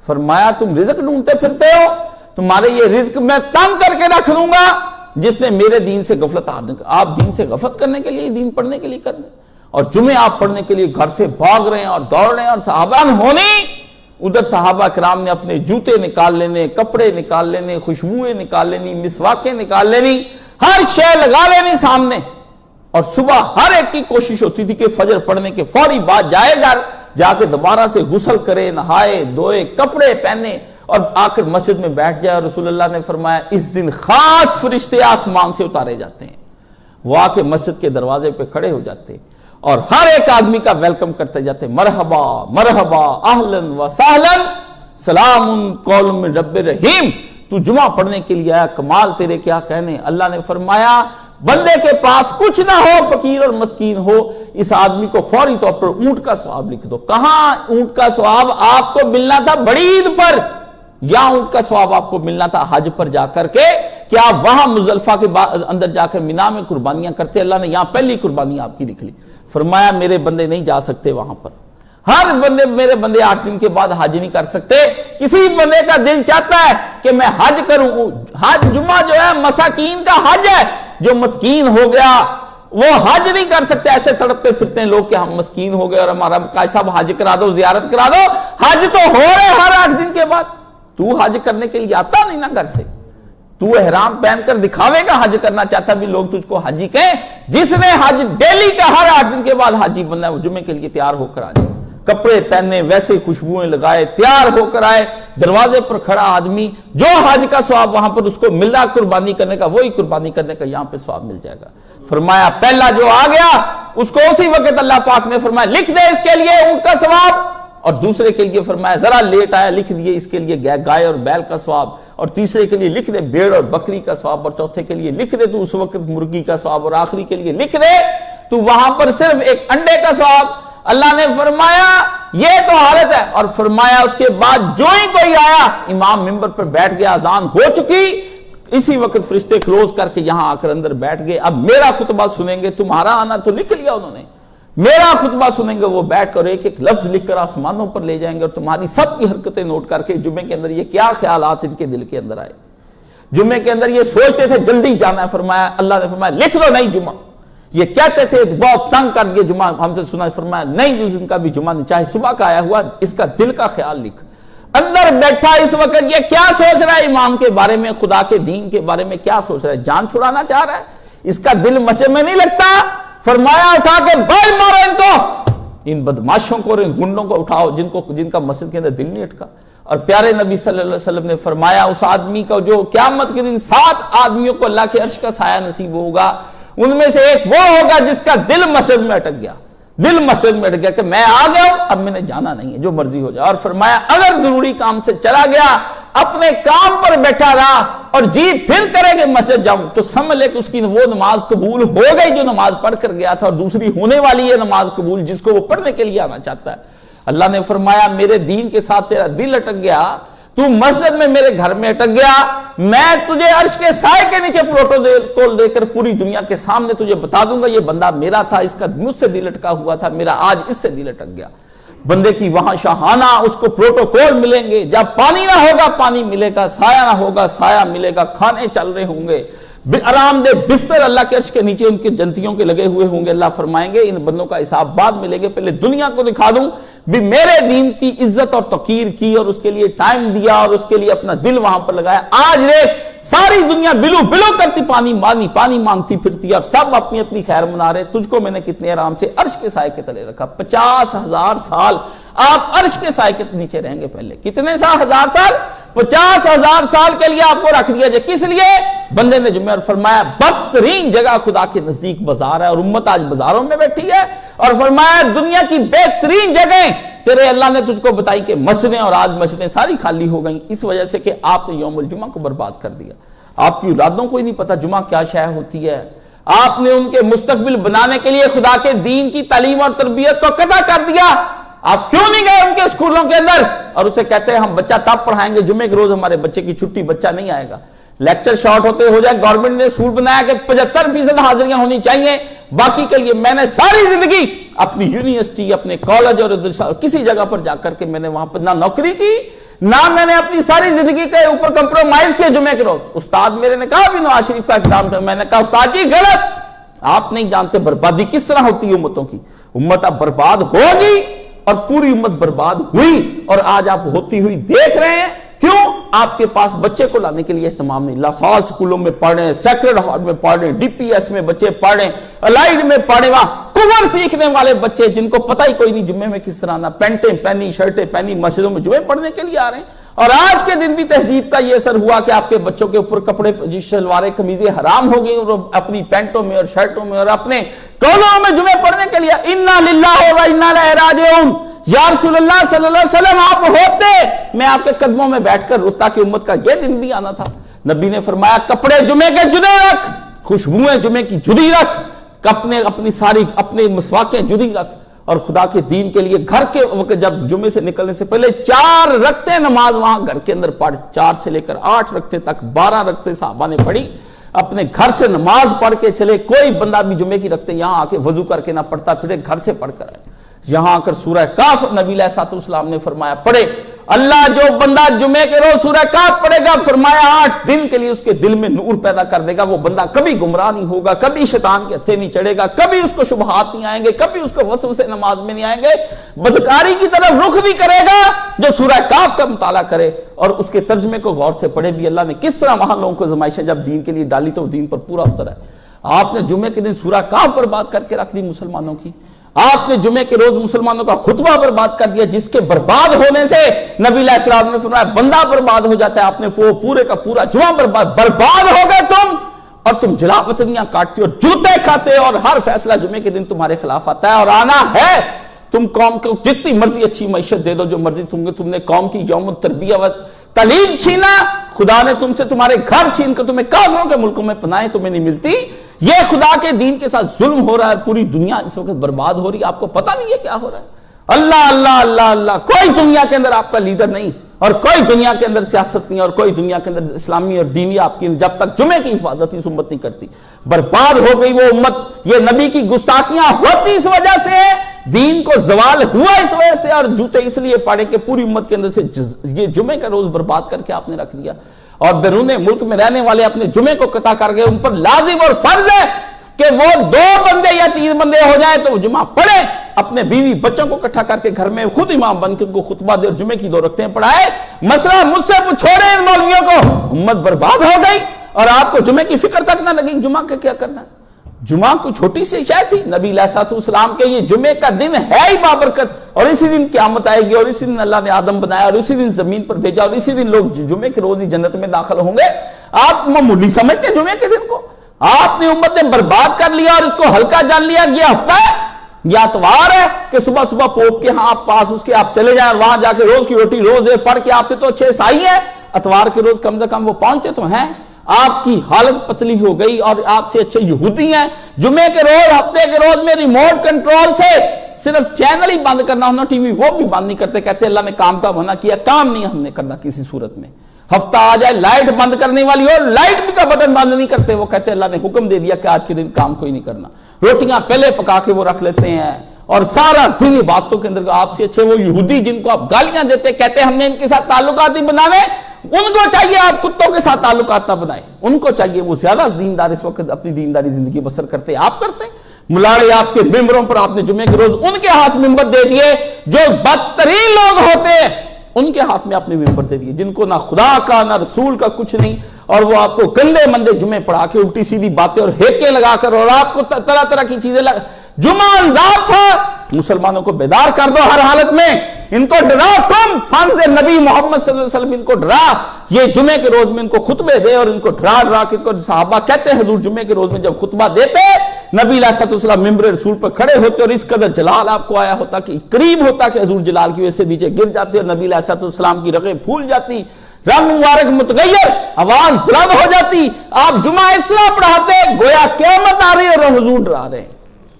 فرمایا تم رزق ڈھونڈتے پھرتے ہو، تمہارے یہ رزق میں تنگ کر کے رکھ لوں گا جس نے میرے دین سے غفلت آپ دین سے غفلت کرنے کے لیے، دین پڑھنے کے لیے کرنے، اور جمعے آپ پڑھنے کے لیے گھر سے بھاگ رہے ہیں اور دوڑ رہے ہیں، اور صحابہ ہونی ادھر صحابہ کرام نے اپنے جوتے نکال لینے، کپڑے نکال لینے، خوشبوئیں نکال لینی، مسواکیں نکال لینی، ہر شے لگا لینی سامنے، اور صبح ہر ایک کی کوشش ہوتی تھی کہ فجر پڑھنے کے فوری بعد جائے گھر، جا کے دوبارہ سے غسل کرے، نہائے دھوئے، کپڑے پہنے، اور آ کر مسجد میں بیٹھ جائے. اور رسول اللہ نے فرمایا اس دن خاص فرشتے آسمان سے اتارے جاتے ہیں, وہ آ کے مسجد کے دروازے پہ کھڑے ہو جاتے ہیں اور ہر ایک آدمی کا ویلکم کرتے جاتے, مرحبا مرحبا اہلن و سہلن سلام قول من رب رحیم. تو جمعہ پڑھنے کے لیے آیا, کمال تیرے کیا کہنے. اللہ نے فرمایا بندے کے پاس کچھ نہ ہو, فقیر اور مسکین ہو, اس آدمی کو فوری طور پر اونٹ کا ثواب لکھ دو. کہاں اونٹ کا ثواب آپ کو ملنا تھا بڑی عید پر, یا اونٹ کا ثواب آپ کو ملنا تھا حج پر جا کر کے کہ آپ وہاں مزدلفہ کے اندر جا کر مینا میں قربانیاں کرتے. اللہ نے یہاں پہلی قربانی آپ کی لکھ لی. فرمایا میرے بندے نہیں جا سکتے وہاں پر, ہر بندے میرے بندے 8 دن کے بعد حج نہیں کر سکتے. کسی بندے کا دل چاہتا ہے کہ میں حج کروں, حج جمعہ جو ہے مساکین کا حج ہے, جو مسکین ہو گیا وہ حج نہیں کر سکتے. ایسے تڑپتے پھرتے ہیں لوگ کہ ہم مسکین ہو گئے اور ہمارا قائد صاحب حج کرا دو, زیارت کرا دو. حج تو ہو رہے ہر 8 دن کے بعد. تو حج کرنے کے لیے آتا نہیں نا گھر سے, تو احرام پہن کر دکھاوے کا حج کرنا چاہتا بھی لوگ تجھ کو حجی کہیں. جس نے حج ڈیلی کا ہر 8 دن کے بعد حاجی بننا ہے وہ جمعے کے لیے تیار ہو کر آ جائے, کپڑے پہنے ویسے خوشبوئیں لگائے تیار ہو کر آئے. دروازے پر کھڑا آدمی جو حج کا ثواب وہاں پر اس کو مل رہا قربانی کرنے کا, وہی قربانی کرنے کا یہاں پہ ثواب مل جائے گا. فرمایا پہلا جو آ گیا اس کو اسی وقت اللہ پاک نے فرمایا لکھ دے اس کے لیے اونٹ کا ثواب, اور دوسرے کے لیے فرمایا ذرا لیٹ آیا لکھ دیے اس کے لیے گائے اور بیل کا ثواب, اور تیسرے کے لیے لکھ دے بھیڑ اور بکری کا ثواب, اور چوتھے کے لیے لکھ دے تو اس وقت مرغی کا ثواب, اور آخری کے لیے لکھ دے تو وہاں پر صرف ایک انڈے کا ثواب. اللہ نے فرمایا یہ تو حالت ہے, اور فرمایا اس کے بعد جو ہی کوئی آیا امام منبر پر بیٹھ گیا, اذان ہو چکی, اسی وقت فرشتے کلوز کر کے یہاں آ کر اندر بیٹھ گئے. اب میرا خطبہ سنیں گے, تمہارا آنا تو لکھ لیا انہوں نے, میرا خطبہ سنیں گے وہ بیٹھ کر ایک ایک لفظ لکھ کر آسمانوں پر لے جائیں گے, اور تمہاری سب کی حرکتیں نوٹ کر کے جمعے کے اندر یہ کیا خیالات ان کے دل کے اندر آئے. جمعے کے اندر یہ سوچتے تھے جلدی جانا ہے, فرمایا اللہ نے فرمایا لکھ دو نہیں جمعہ. یہ کہتے تھے بہت تنگ کر دیے جمعہ ہم سے سنا, فرمایا نہیں جس دن کا بھی جمعہ نہیں, چاہے صبح کا آیا ہوا, اس کا دل کا خیال لکھ. اندر بیٹھا اس وقت یہ کیا سوچ رہا ہے امام کے بارے میں, خدا کے دین کے بارے میں کیا سوچ رہا ہے, جان چھڑانا چاہ رہا ہے, اس کا دل مسجد میں نہیں لگتا. فرمایا اٹھا کے بھائی مارو ان کو, ان بدماشوں کو اور ان گنڈوں کو اٹھاؤ جن کا مسجد کے اندر دل نہیں اٹکا. اور پیارے نبی صلی اللہ علیہ وسلم نے فرمایا اس آدمی کا جو قیامت کے دن 7 آدمیوں کو اللہ کے عرش کا سایہ نصیب ہوگا, ان میں سے ایک وہ ہوگا جس کا دل مسجد میں اٹک گیا, دل مسجد میں اٹک گیا کہ میں آ گیا ہوں اب میں نے جانا نہیں ہے, جو مرضی ہو جائے. اور فرمایا اگر ضروری کام سے چلا گیا, اپنے کام پر بیٹھا رہا اور جی پھر کرے کہ مسجد جاؤں, تو سمجھ لے کہ اس کی وہ نماز قبول ہو گئی جو نماز پڑھ کر گیا تھا, اور دوسری ہونے والی ہے نماز قبول جس کو وہ پڑھنے کے لیے آنا چاہتا ہے. اللہ نے فرمایا میرے دین کے ساتھ تیرا دل اٹک گیا, تو مسجد میں میرے گھر میں اٹک گیا, میں تجھے عرش کے سائے کے نیچے پروٹوکول دے کر پوری دنیا کے سامنے تجھے بتا دوں گا یہ بندہ میرا تھا, اس کا مجھ سے دل اٹکا ہوا تھا, میرا آج اس سے دل اٹک گیا. بندے کی وہاں شاہانہ اس کو پروٹوکول ملیں گے, جب پانی نہ ہوگا پانی ملے گا, سایہ نہ ہوگا سایہ ملے گا, کھانے چل رہے ہوں گے, آرام دہ بستر اللہ کے عرش کے نیچے ان کے جنتیوں کے لگے ہوئے ہوں گے. اللہ فرمائیں گے ان بندوں کا حساب بعد ملے گے, پہلے دنیا کو دکھا دوں بھی میرے دین کی عزت اور توقیر کی, اور اس کے لیے ٹائم دیا, اور اس کے لیے اپنا دل وہاں پر لگایا. آج دیکھ ساری دنیا بلو بلو کرتی پانی مانگتی پھرتی, اور سب اپنی اپنی خیر منا رہے. تجھ کو میں نے کتنے آرام سے عرش کے سائے کے تلے رکھا, 50,000 سال آپ عرش کے سائے کے نیچے رہیں گے. پہلے کتنے ہزار سال, 50,000 سال کے لیے آپ کو رکھ دیا جائے. کس لیے؟ بندے نے جمعہ فرمایا بدترین جگہ خدا کے نزدیک بازار ہے, اور امت آج بازاروں میں بیٹھی ہے, اور فرمایا دنیا کی بہترین جگہیں تیرے اللہ نے تجھ کو بتائی کہ مسجدیں, اور آج مسجدیں ساری خالی ہو گئیں اس وجہ سے کہ آپ نے یوم الجمعہ کو برباد کر دیا. آپ کی اولادوں کو ہی نہیں پتا جمعہ کیا شے ہوتی ہے. آپ نے ان کے مستقبل بنانے کے لیے خدا کے دین کی تعلیم اور تربیت کو قطع کر دیا. آپ کیوں نہیں گئے ان کے اسکولوں کے اندر, اور اسے کہتے ہیں ہم بچہ تب پڑھائیں گے جمعے کے روز, ہمارے بچے کی چھٹی, بچہ نہیں آئے گا. لیکچر شارٹ ہوتے ہو جائے, گورنمنٹ نے اصول بنایا کہ 75% حاضریاں ہونی چاہیے, باقی کے لیے میں نے ساری زندگی اپنی یونیورسٹی, اپنے کالج اور کسی جگہ پر جا کر کے میں نے وہاں پر نہ نوکری کی, نہ میں نے اپنی ساری زندگی کے اوپر کمپرومائز کیا جمعے کے روز. استاد میرے نے کہا بھی نواز شریف کا اقدام تھا, میں نے کہا استاد جی غلط, آپ نہیں جانتے بربادی کس طرح ہوتی ہے امتوں کی. امت اب برباد ہوگی, اور پوری امت برباد ہوئی, اور آج آپ ہوتی ہوئی دیکھ رہے ہیں. کیوں؟ آپ کے پاس بچے کو لانے کے لیے اہتمام نہیں. لاسال سکولوں میں پڑھ رہے ہیں, سیکرڈ ہارٹ میں پڑھ رہے ہیں, ڈی پی ایس میں بچے پڑھ رہے ہیں, الائیڈ میں پڑھ رہے ہیں, وہاں کفر سیکھنے والے بچے جن کو پتہ ہی کوئی نہیں جمعے میں کس طرح آنا, پینٹیں پہنی, شرٹیں پہنی, مسجدوں میں جمعے پڑھنے کے لیے آ رہے ہیں. اور آج کے دن بھی تہذیب کا یہ اثر ہوا کہ آپ کے بچوں کے اوپر کپڑے شلواریں قمیضیں حرام ہو گئی اور اپنی پینٹوں میں اور شرٹوں میں اور اپنے ٹولوں میں جمعے پڑھنے کے لیے انا للہ و انا الیہ راجعون. یا رسول اللہ صلی اللہ علیہ وسلم آپ ہوتے میں آپ کے قدموں میں بیٹھ کر روتا کہ امت کا یہ دن بھی آنا تھا. نبی نے فرمایا کپڑے جمعے کے جدے رکھ, خوشبوئیں جمعے کی جدی رکھ, اپنی ساری اپنے مسواکیں جدی رکھ, اور خدا کے دین کے لیے گھر کے وقت جب جمعے سے نکلنے سے پہلے 4 رکعتیں نماز وہاں گھر کے اندر پڑھ, 4 سے لے کر 8 رکعتیں تک 12 رکعتیں صحابہ نے پڑھی. اپنے گھر سے نماز پڑھ کے چلے, کوئی بندہ بھی جمعے کی رکعتیں یہاں آ کے وضو کر کے نہ پڑھتا پھرے, گھر سے پڑھ کر آئے. یہاں آ کر سورہ کاف نبی علیہ الصلوۃ والسلام نے فرمایا پڑھے. اللہ جو بندہ جمعے کے روز سورہ کاف پڑھے گا فرمایا 8 دن کے لیے اس کے دل میں نور پیدا کر دے گا. وہ بندہ کبھی گمراہ نہیں ہوگا, کبھی شیطان کے ہتھے نہیں چڑھے گا, کبھی اس کو شبہات نہیں آئیں گے, کبھی اس کو وسوسے نماز میں نہیں آئیں گے. بدکاری کی طرف رخ بھی کرے گا جو سورہ کاف کا مطالعہ کرے اور اس کے ترجمے کو غور سے پڑھے بھی. اللہ نے کس طرح وہاں لوگوں کو آزمائشیں جب دین کے لیے ڈالی تو دین پر پورا اترا ہے. آپ نے جمعے کے دن سورہ کاف پر بات کر کے رکھ دی مسلمانوں کی. آپ نے جمعے کے روز مسلمانوں کا خطبہ برباد کر دیا جس کے برباد ہونے سے نبی علیہ السلام نے فرمایا بندہ برباد ہو جاتا ہے. آپ نے پورے کا پورا جمعہ برباد ہو گئے تم, اور تم جلاوطنیاں کاٹتے اور جوتے کھاتے اور ہر فیصلہ جمعے کے دن تمہارے خلاف آتا ہے اور آنا ہے. تم قوم کو جتنی مرضی اچھی معیشت دے دو, جو مرضی تم نے قوم کی یوم التربیہ و تعلیم چھینا, خدا نے تم سے تمہارے گھر چھین کر تمہیں کافروں کے ملکوں میں پناہیں تمہیں نہیں ملتی. یہ خدا کے دین کے ساتھ ظلم ہو رہا ہے, پوری دنیا اس وقت برباد ہو رہی ہے. آپ کو پتہ نہیں ہے کیا ہو رہا ہے. اللہ اللہ اللہ اللہ, کوئی دنیا کے اندر آپ کا لیڈر نہیں, اور کوئی دنیا کے اندر سیاست نہیں, اور کوئی دنیا کے اندر اسلامی اور دینی آپ کی جب تک جمعے کی حفاظت اس امت نہیں کرتی. برباد ہو گئی وہ امت. یہ نبی کی گستاخیاں ہوتی اس وجہ سے ہے, دین کو زوال ہوا اس وجہ سے, اور جوتے اس لیے پڑے کہ پوری امت کے اندر سے یہ جمعے کا روز برباد کر کے آپ نے رکھ دیا. اور بیرون ملک میں رہنے والے اپنے جمعے کو قطع کر گئے. ان پر لازم اور فرض ہے کہ وہ 2 بندے یا 3 بندے ہو جائیں تو وہ جمعہ پڑھے, اپنے بیوی بچوں کو اکٹھا کر کے گھر میں خود امام بن کے ان کو خطبہ دے اور جمعے کی 2 رکعتیں پڑھائے. مسئلہ مجھ سے چھوڑے ان مولویوں کو, امت برباد ہو گئی اور آپ کو جمعے کی فکر تک نہ لگی جمعہ کا کیا کرنا ہے. جمعہ کوئی چھوٹی سی شے تھی. نبی علیہ الصلوۃ والسلام کے یہ جمعے کا دن ہے ہی بابرکت, اور اسی دن قیامت آئے گی, اور اسی دن اللہ نے آدم بنایا, اور اسی دن زمین پر بھیجا, اور اسی دن لوگ جمعے کے روز ہی جنت میں داخل ہوں گے. آپ معمولی سمجھتے جمعے کے دن کو؟ آپ نے امت نے برباد کر لیا اور اس کو ہلکا جان لیا. یہ ہفتہ ہے, یہ اتوار ہے کہ صبح صبح پوپ کے ہاں پاس اس کے آپ چلے جائیں اور وہاں جا کے روز کی روٹی روز پڑھ کے آپ سے تو اچھے عیسائی ہیں, اتوار کے روز کم سے کم وہ پہنچتے تو ہیں. آپ کی حالت پتلی ہو گئی اور آپ سے اچھے یہودی ہیں. جمعے کے روز ہفتے کے روز میں ریموٹ کنٹرول سے صرف چینل ہی بند کرنا ہونا, ٹی وی وہ بھی بند نہیں کرتے. کہتے اللہ نے کام کا منع کیا, کام نہیں ہم نے کرنا کسی صورت میں. ہفتہ آ جائے لائٹ بند کرنے والی ہو, لائٹ بھی کا بٹن بند نہیں کرتے. وہ کہتے اللہ نے حکم دے دیا کہ آج کے دن کام کوئی نہیں کرنا. روٹیاں پہلے پکا کے وہ رکھ لیتے ہیں اور سارا دن باتوں کے اندر. آپ سے اچھے وہ یہودی جن کو آپ گالیاں دیتے, کہتے ہم نے ان کے ساتھ تعلقات نہیں بنانے, ان کو چاہیے آپ کتوں کے ساتھ تعلقات نہ بنائیں. ان کو چاہیے وہ زیادہ دیندار اس وقت اپنی دینداری زندگی بسر کرتے, آپ کرتے. ملاڑے آپ کے ممبروں پر آپ نے جمعے کے روز ان کے ہاتھ ممبر دے دیے جو بدترین لوگ ہوتے ہیں, ان کے ہاتھ میں آپ نے ممبر دے دیے جن کو نہ خدا کا نہ رسول کا کچھ نہیں, اور وہ آپ کو گندے مندے جمعے پڑھا کے الٹی سیدھی باتیں اور ہیکے لگا کر اور آپ کو طرح طرح کی چیزیں لگا. جمعہ انذار تھا, مسلمانوں کو بیدار کر دو ہر حالت میں. ان کو ڈرا, تم فنز نبی محمد صلی اللہ علیہ وسلم ان کو ڈرا. یہ جمعے کے روز میں ان کو خطبے دے اور ان کو ڈرا کے صحابہ کہتے ہیں حضور جمعے کے روز میں جب خطبہ دیتے نبی علیہ الصلوۃ والسلام ممبر رسول پر کھڑے ہوتے اور اس قدر جلال آپ کو آیا ہوتا کہ قریب ہوتا کہ حضور جلال کی وجہ سے نیچے گر جاتے اور نبی علیہ الصلوۃ والسلام کی رگیں پھول جاتی, رنگ مبارک متغیر, آواز بلند ہو جاتی. آپ جمعہ اس طرح پڑھاتے گویا قیامت آ رہی ہے اور حضور ڈرا رہے ہیں.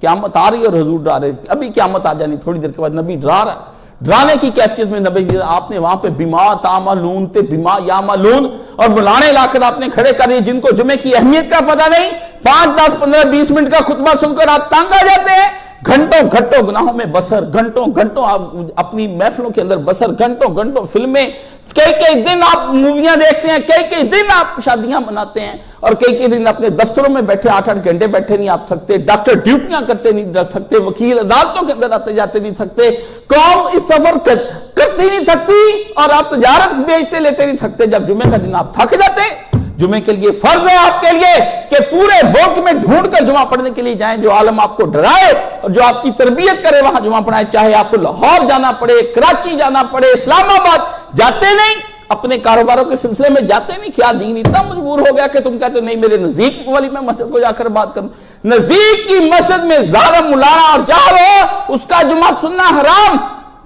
قیامت آ رہی ہے اور حضور ڈرا رہے ہیں. ابھی قیامت آ جانی تھوڑی دیر کے بعد, نبی ڈرا رہا ہے. ڈرانے کی کیفیت میں نبی آپ نے وہاں پہ بما تعملون تے بما یعملون اور بلانے لا کر آپ نے کھڑے کر دیے جن کو جمعے کی اہمیت کا پتہ نہیں. 5, 10, 15, 20 منٹ کا خطبہ سن کر آپ تنگ آ جاتے ہیں. گھنٹوں گھنٹوں گناہوں میں بسر, گھنٹوں گھنٹوں آپ اپنی محفلوں کے اندر بسر, گھنٹوں گھنٹوں فلمیں, کئی دن آپ موویاں دیکھتے ہیں, کئی دن آپ شادیاں مناتے ہیں, اور کئی دن اپنے دفتروں میں بیٹھے 8-8 گھنٹے بیٹھے نہیں آپ تھکتے, ڈاکٹر ڈیوٹیاں کرتے نہیں تھکتے, وکیل عدالتوں کے اندر آتے جاتے نہیں تھکتے, قوم اس سفر کرتی نہیں تھکتی, اور آپ تجارت بیچتے لیتے نہیں تھکتے. جب جمعے کا دن آپ تھک جاتے, جمعے کے لیے فرض ہے آپ کے لیے کہ پورے ملک میں ڈھونڈ کر جمعہ پڑھنے کے لیے جائیں, جو عالم آپ کو ڈرائے اور جو آپ کی تربیت کرے وہاں جمعہ پڑھائے. چاہے آپ کو لاہور جانا پڑے, کراچی جانا پڑے, اسلام آباد, جاتے نہیں. اپنے کاروباروں کے سلسلے میں جاتے نہیں؟ کیا دین اتنا مجبور ہو گیا کہ تم کہتے نہیں میرے نزدیک والی میں مسجد کو جا کر بات کروں؟ نزدیک کی مسجد میں ظالم مولانا اور جا ہو، اس کا جمعہ سننا حرام،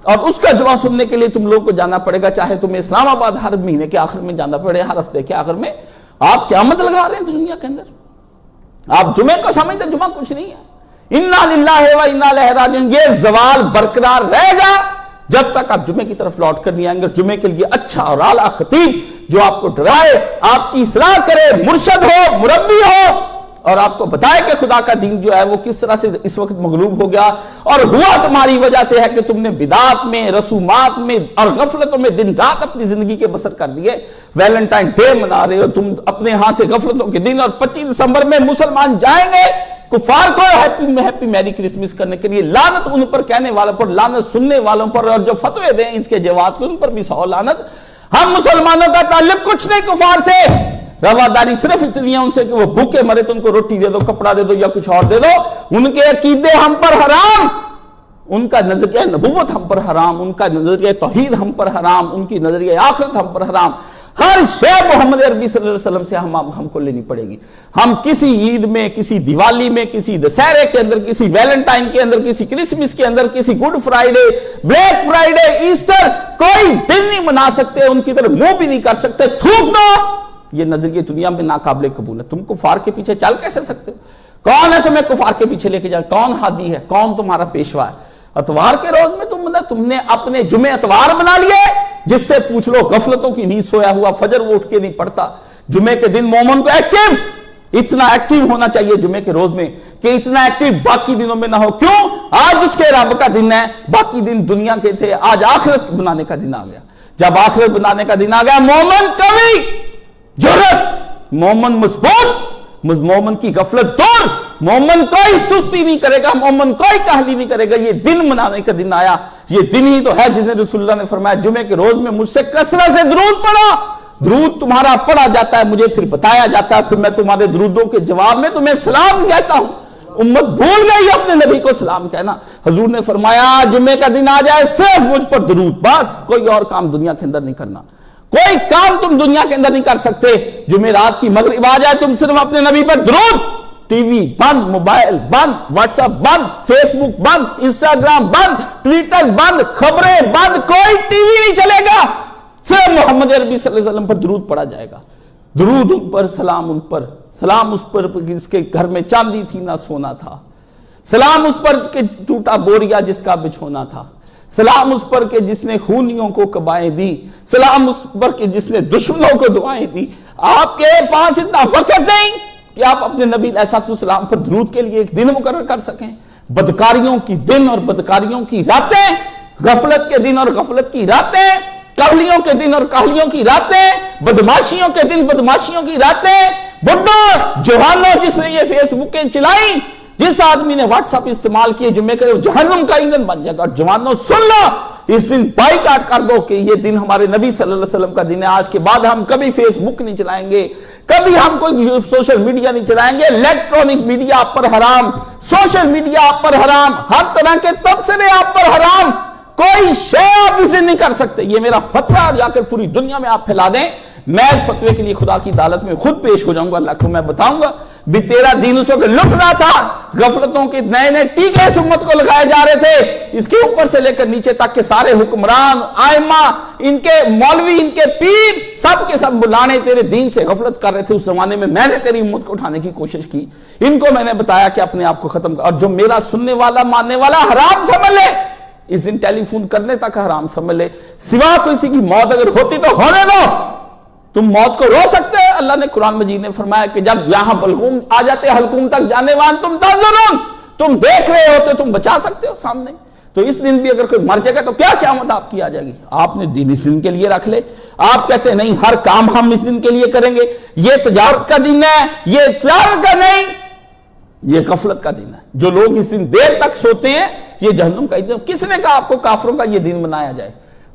اور اس کا جمعہ سننے کے لیے تم لوگوں کو جانا پڑے گا، چاہے تمہیں اسلام آباد ہر مہینے کے آخر میں جانا پڑے، ہر ہفتے کے آخر میں۔ آپ قیامت لگا رہے ہیں دنیا کے اندر۔ آپ جمعے کو سمجھتے جمعہ کچھ نہیں ہے۔ انا للہ و انا الیہ راجعون، یہ زوال برقرار رہے گا جب تک آپ جمعے کی طرف لوٹ کر نہیں آئیں گے۔ جمعے کے لیے اچھا اور اعلیٰ خطیب جو آپ کو ڈرائے، آپ کی اصلاح کرے، مرشد ہو، مربی ہو، اور آپ کو بتائے کہ خدا کا دین جو ہے وہ کس طرح سے اس وقت مغلوب ہو گیا، اور ہوا تمہاری وجہ سے ہے کہ تم نے بدعات میں، رسومات میں اور غفلتوں میں دن رات اپنی زندگی کے بسر کر دیے۔ ویلنٹائن ڈے منا رہے ہو تم اپنے ہاں سے غفلتوں کے دن، اور 25 دسمبر میں مسلمان جائیں گے کفار کو ہیپی میری کرسمس کرنے کے لیے۔ لعنت ان پر کہنے والوں پر، لعنت سننے والوں پر، اور جو فتوے دیں اس کے جواز کو ان پر بھی 100 لعنت۔ ہم مسلمانوں کا تعلق کچھ نہیں کفار سے، رواداری صرف اتنی ہے ان سے کہ وہ بھوکے مرے تو ان کو روٹی دے دو، کپڑا دے دو یا کچھ اور دے دو۔ ان کے عقیدے ہم پر حرام، ان کا نظریہ نبوت ہم پر حرام، ان کا نظریہ توحید ہم پر حرام، ان کی نظریہ آخرت ہم پر حرام۔ ہر شے محمد عربی صلی اللہ علیہ وسلم سے ہم کو لینی پڑے گی۔ ہم کسی عید میں، کسی دیوالی میں، کسی دسہرے کے اندر، کسی ویلنٹائن کے اندر، کسی کرسمس کے اندر، کسی Good Friday, Black Friday, Easter, کوئی دن نہیں منا سکتے، ان کی طرف منہ بھی نہیں کر سکتے۔ تھوک دو، یہ نظریہ دنیا میں ناقابل قبول ہے۔ تم کفار کے پیچھے چل کیسے سکتے ہو؟ کون ہے تمہیں کفار کے پیچھے لے کے جائے؟ کون ہادی ہے؟ کون تمہارا پیشوا ہے؟ اتوار کے روز میں تم نے اپنے جمعے اتوار بنا لیے، جس سے پوچھ لو غفلتوں کی نیند سویا ہوا فجر وہ اٹھ کے نہیں پڑتا۔ جمعے کے دن مومن کو اتنا ایکٹیو ہونا چاہیے جمعے کے روز میں کہ اتنا ایکٹیو باقی دنوں میں نہ ہو۔ کیوں؟ آج اس کے رب کا دن ہے، باقی دن دنیا کے تھے، آج آخرت بنانے کا دن آ گیا۔ جب آخرت بنانے کا دن آ گیا، مومن کبھی جرت، مومن مضبوط، مومن کی غفلت دور، مومن کوئی سستی نہیں کرے گا، مومن کوئی کاہلی نہیں کرے گا۔ یہ دن منانے کا دن آیا، یہ دن ہی تو ہے جس نے رسول اللہ نے فرمایا جمعے کے روز میں مجھ سے کثرت سے درود پڑھو۔ درود تمہارا پڑھا جاتا ہے، مجھے پھر بتایا جاتا ہے، پھر میں تمہارے درودوں کے جواب میں تمہیں سلام کہتا ہوں۔ امت بھول گئی اپنے نبی کو سلام کہنا۔ حضور نے فرمایا جمعے کا دن آ جائے صرف مجھ پر درود، بس کوئی اور کام دنیا کے اندر نہیں کرنا، کوئی کام تم دنیا کے اندر نہیں کر سکتے۔ جمعرات کی مغرب آ جائے تم صرف اپنے نبی پر درود، ٹی وی بند، موبائل بند، واٹس ایپ بند، فیس بک بند، انسٹاگرام بند، ٹویٹر بند، خبریں بند، کوئی ٹی وی نہیں چلے گا، صرف محمد عربی صلی اللہ علیہ وسلم پر درود پڑا جائے گا۔ درود ان پر، سلام ان پر، سلام اس پر جس کے گھر میں چاندی تھی نہ سونا تھا، سلام اس پر کہ ٹوٹا بوریا جس کا بچھونا تھا، سلام اس پر کہ جس نے خونیوں کو کبائیں دی، سلام اس پر کہ جس نے دشمنوں کو دعائیں دی۔ آپ کے پاس اتنا وقت نہیں کہ آپ اپنے نبی علیہ السلام پر درود کے لیے ایک دن مقرر کر سکیں۔ بدکاریوں کی دن اور بدکاریوں کی راتیں، غفلت کے دن اور غفلت کی راتیں، کاہلیوں کے دن اور کاہلیوں کی راتیں، بدماشیوں کے دن بدماشیوں کی راتیں، بڈھوں جوانوں جس نے یہ فیس بکیں چلائیں، جس آدمی نے واٹس ایپ استعمال کیے، جمعے کرے جہنم کا ایندھن بن جائے گا۔ اور جوانوں سن لو، اس دن بائیکاٹ کر دو کہ یہ دن ہمارے نبی صلی اللہ علیہ وسلم کا دن ہے۔ آج کے بعد ہم کبھی فیس بک نہیں چلائیں گے، کبھی ہم کوئی سوشل میڈیا نہیں چلائیں گے۔ الیکٹرانک میڈیا آپ پر حرام، سوشل میڈیا آپ پر حرام، ہر طرح کے تبصرے آپ پر حرام، کوئی شے آپ اسے نہیں کر سکتے۔ یہ میرا فتویٰ، اور جا کر پوری دنیا میں آپ پھیلا دیں۔ میں اس فتوے کے لیے خدا کی عدالت میں خود پیش ہو جاؤں گا، اللہ کو میں بتاؤں گا بھی تیرا دین اس وقت لٹ رہا تھا، غفلتوں کے نئے نئے ٹیکے اس امت کو لگائے جا رہے تھے، اس کے اوپر سے لے کر نیچے تک کے سارے حکمران، آئمہ، ان کے مولوی، ان کے پیر، سب کے سب بلانے تیرے دین سے غفلت کر رہے تھے۔ اس زمانے میں میں نے تیری امت کو اٹھانے کی کوشش کی، ان کو میں نے بتایا کہ اپنے آپ کو ختم کر، اور جو میرا سننے والا ماننے والا حرام سمجھ لے، اس دن ٹیلی فون کرنے تک حرام سمجھ لے، سوا کسی کی موت اگر ہوتی تو ہونے دو۔ تم موت کو رو سکتے ہیں؟ اللہ نے قرآن مجید نے فرمایا کہ جب یہاں بلغوم آ جاتے حلقوم تک جانے وان تم تنظرون، تم دیکھ رہے ہوتے، تم بچا سکتے ہو سامنے؟ تو اس دن بھی اگر کوئی مر جائے گا تو کیا قیامت آپ کی آ جائے گی؟ آپ نے دین اس دن کے لیے رکھ لے، آپ کہتے ہیں نہیں ہر کام ہم اس دن کے لیے کریں گے، یہ تجارت کا دن ہے، یہ تجارت کا نہیں، یہ غفلت کا دن ہے۔ جو لوگ اس دن دیر تک سوتے ہیں یہ جہنم کا دن۔ کس نے کہا آپ کو کافروں کا یہ دن منایا جائے؟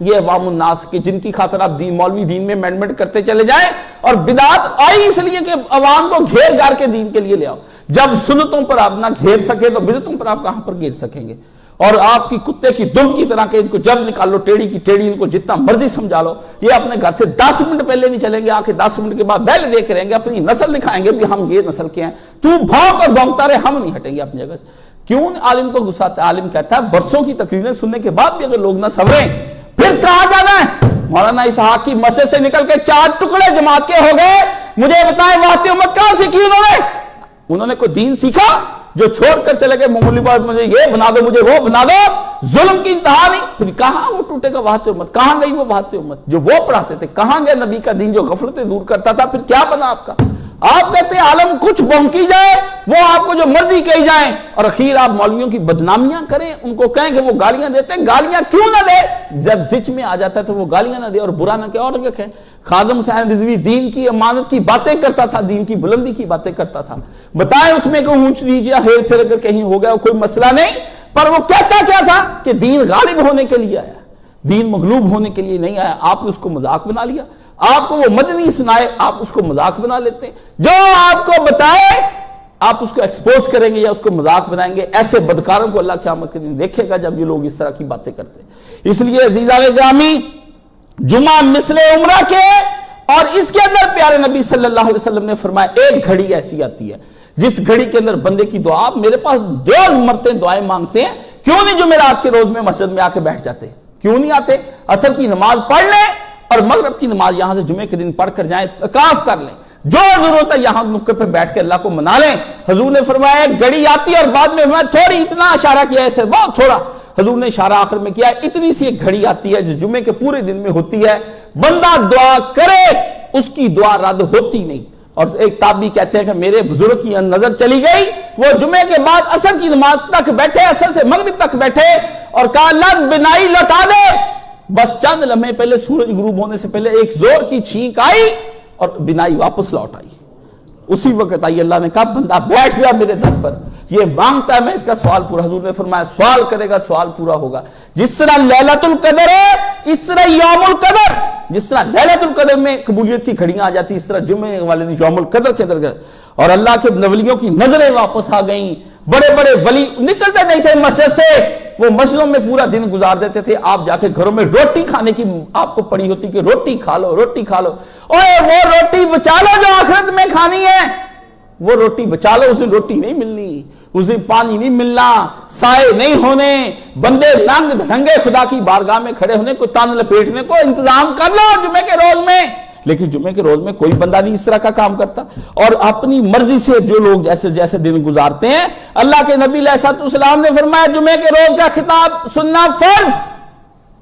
یہ عوام الناس کے جن کی خاطر آپ مولوی دین میں امینڈمنٹ کرتے چلے جائیں، اور بدعت آئی اس لیے کہ عوام کو گھیر گھار کے دین کے لیے لے آؤ۔ جب سنتوں پر آپ نہ گھیر سکے تو بدعتوں پر آپ کہاں پر گھیر سکیں گے؟ اور آپ کی کتے کی دم کی طرح کہ ان کو جب نکال لو ٹیڑھی کی ٹیڑھی، ان کو جتنا مرضی سمجھا لو، یہ اپنے گھر سے 10 منٹ پہلے نہیں چلیں گے، آکے 10 منٹ کے بعد بیل دیکھ رہیں گے، اپنی نسل دکھائیں گے بھی ہم یہ نسل کے ہیں، تو بھونک اور بھونکتا رہے، ہم نہیں ہٹیں گے اپنی جگہ سے۔ کیوں عالم کو غصہ آتا ہے؟ عالم کہتا ہے برسوں کی تقریریں سننے کے بعد بھی اگر لوگ نہ سنوریں پھر کہاں جانا ہے؟ مولانا اسحاق کی مسجد سے نکل کے 4 ٹکڑے جماعت کے ہو گئے، مجھے بتائیں وحدت امت کہاں سیکھی انہوں نے کوئی دین سیکھا؟ جو چھوڑ کر چلے گئے معمولی بات، مجھے یہ بنا دو، مجھے وہ بنا دو، ظلم کی انتہا نہیں۔ پھر کہاں وہ ٹوٹے گا وحدت امت؟ کہاں گئی وہ وحدت امت جو وہ پڑھاتے تھے؟ کہاں گیا نبی کا دین جو غفلتیں دور کرتا تھا؟ پھر کیا بنا آپ کا؟ آپ کہتے ہیں عالم کچھ بونکی جائے، وہ آپ کو جو مرضی کہی جائیں، اور اخیر آپ مولویوں کی بدنامیاں کریں، ان کو کہیں کہ وہ گالیاں دیتے ہیں۔ گالیاں کیوں نہ دے؟ جب زچ میں آ جاتا ہے تو وہ گالیاں نہ دے اور برا نہ کہے اور کیا کہیں۔ خادم حسین رضوی دین کی امانت کی باتیں کرتا تھا، دین کی بلندی کی باتیں کرتا تھا، بتائیں اس میں کوئی اونچ نیچ یا ہیر پھیر اگر کہیں ہو گیا کوئی مسئلہ نہیں، پر وہ کہتا کیا تھا کہ دین غالب ہونے کے لیے آیا، دین مغلوب ہونے کے لیے نہیں آیا۔ آپ نے اس کو مذاق بنا لیا، آپ کو وہ مدنی سنائے آپ اس کو مذاق بنا لیتے ہیں، جو آپ کو بتائے آپ اس کو ایکسپوز کریں گے یا اس کو مذاق بنائیں گے۔ ایسے بدکاروں کو اللہ قیامت کے دن دیکھے گا جب یہ لوگ اس طرح کی باتیں کرتے ہیں۔ اس لیے عزیزان گرامی، جمعہ مثل عمرہ کے، اور اس کے اندر پیارے نبی صلی اللہ علیہ وسلم نے فرمایا ایک گھڑی ایسی آتی ہے جس گھڑی کے اندر بندے کی دعا، میرے پاس روز مرتے دعائیں مانگتے ہیں، کیوں نہیں جمعرات کے روز میں مسجد میں آ کے بیٹھ جاتے؟ کیوں نہیں آتے؟ عصر کی نماز پڑھ لیں اور مغرب کی نماز یہاں سے جمعے کے دن پڑھ کر جائیں، اعتکاف کر لیں، جو ضرورت ہے یہاں نکے پہ بیٹھ کے اللہ کو منا لیں۔ حضور نے فرمایا ایک گھڑی آتی ہے، اور بعد میں فرمایا تھوڑی، اتنا اشارہ کیا ایسے بہت تھوڑا، حضور نے اشارہ آخر میں کیا، اتنی سی ایک گھڑی آتی ہے جو جمعے کے پورے دن میں ہوتی ہے، بندہ دعا کرے اس کی دعا رد ہوتی نہیں۔ اور ایک تابعی کہتے ہیں کہ میرے بزرگ کی نظر چلی گئی، وہ جمعے کے بعد عصر کی نماز تک بیٹھے، عصر سے مغرب تک بیٹھے، اور کہا اللہ بنائی لوٹا دے۔ بس چند لمحے پہلے سورج غروب ہونے سے پہلے ایک زور کی چھینک آئی اور بنائی واپس لوٹ آئی، اسی وقت آئی۔ اللہ نے کہا بندہ بیٹھ گیا میرے در پر، یہ مانگتا ہے میں اس کا سوال پورا۔ حضور نے فرمایا سوال کرے گا سوال پورا ہوگا۔ جس طرح لیلۃ القدر ہے اس طرح یوم القدر، جس طرح لیلۃ القدر میں قبولیت کی گھڑیاں آ جاتی، اس طرح جمعے والے نے یوم القدر کے اندر، اور اللہ کے ولیوں کی نظریں واپس آ گئیں۔ بڑے بڑے ولی نکلتے نہیں تھے مسجد سے، وہ مسجدوں میں پورا دن گزار دیتے تھے، آپ جا کے گھروں میں روٹی کھانے کی آپ کو پڑی ہوتی کہ روٹی کھا لو، روٹی کھا لو، اوے وہ روٹی بچا لو جو آخرت میں کھانی ہے، وہ روٹی بچا لو، اس دن روٹی نہیں ملنی، اس دن پانی نہیں ملنا، سائے نہیں ہونے، بندے ننگ دھڑنگے خدا کی بارگاہ میں کھڑے ہونے کو، تان لپیٹنے کو انتظام کر لو جمعے کے روز میں۔ لیکن جمعے کے روز میں کوئی بندہ نہیں اس طرح کا کام کرتا، اور اپنی مرضی سے جو لوگ جیسے جیسے دن گزارتے ہیں۔ اللہ کے نبی علیہ السلام نے فرمایا جمعے کے روز کا خطاب سننا فرض،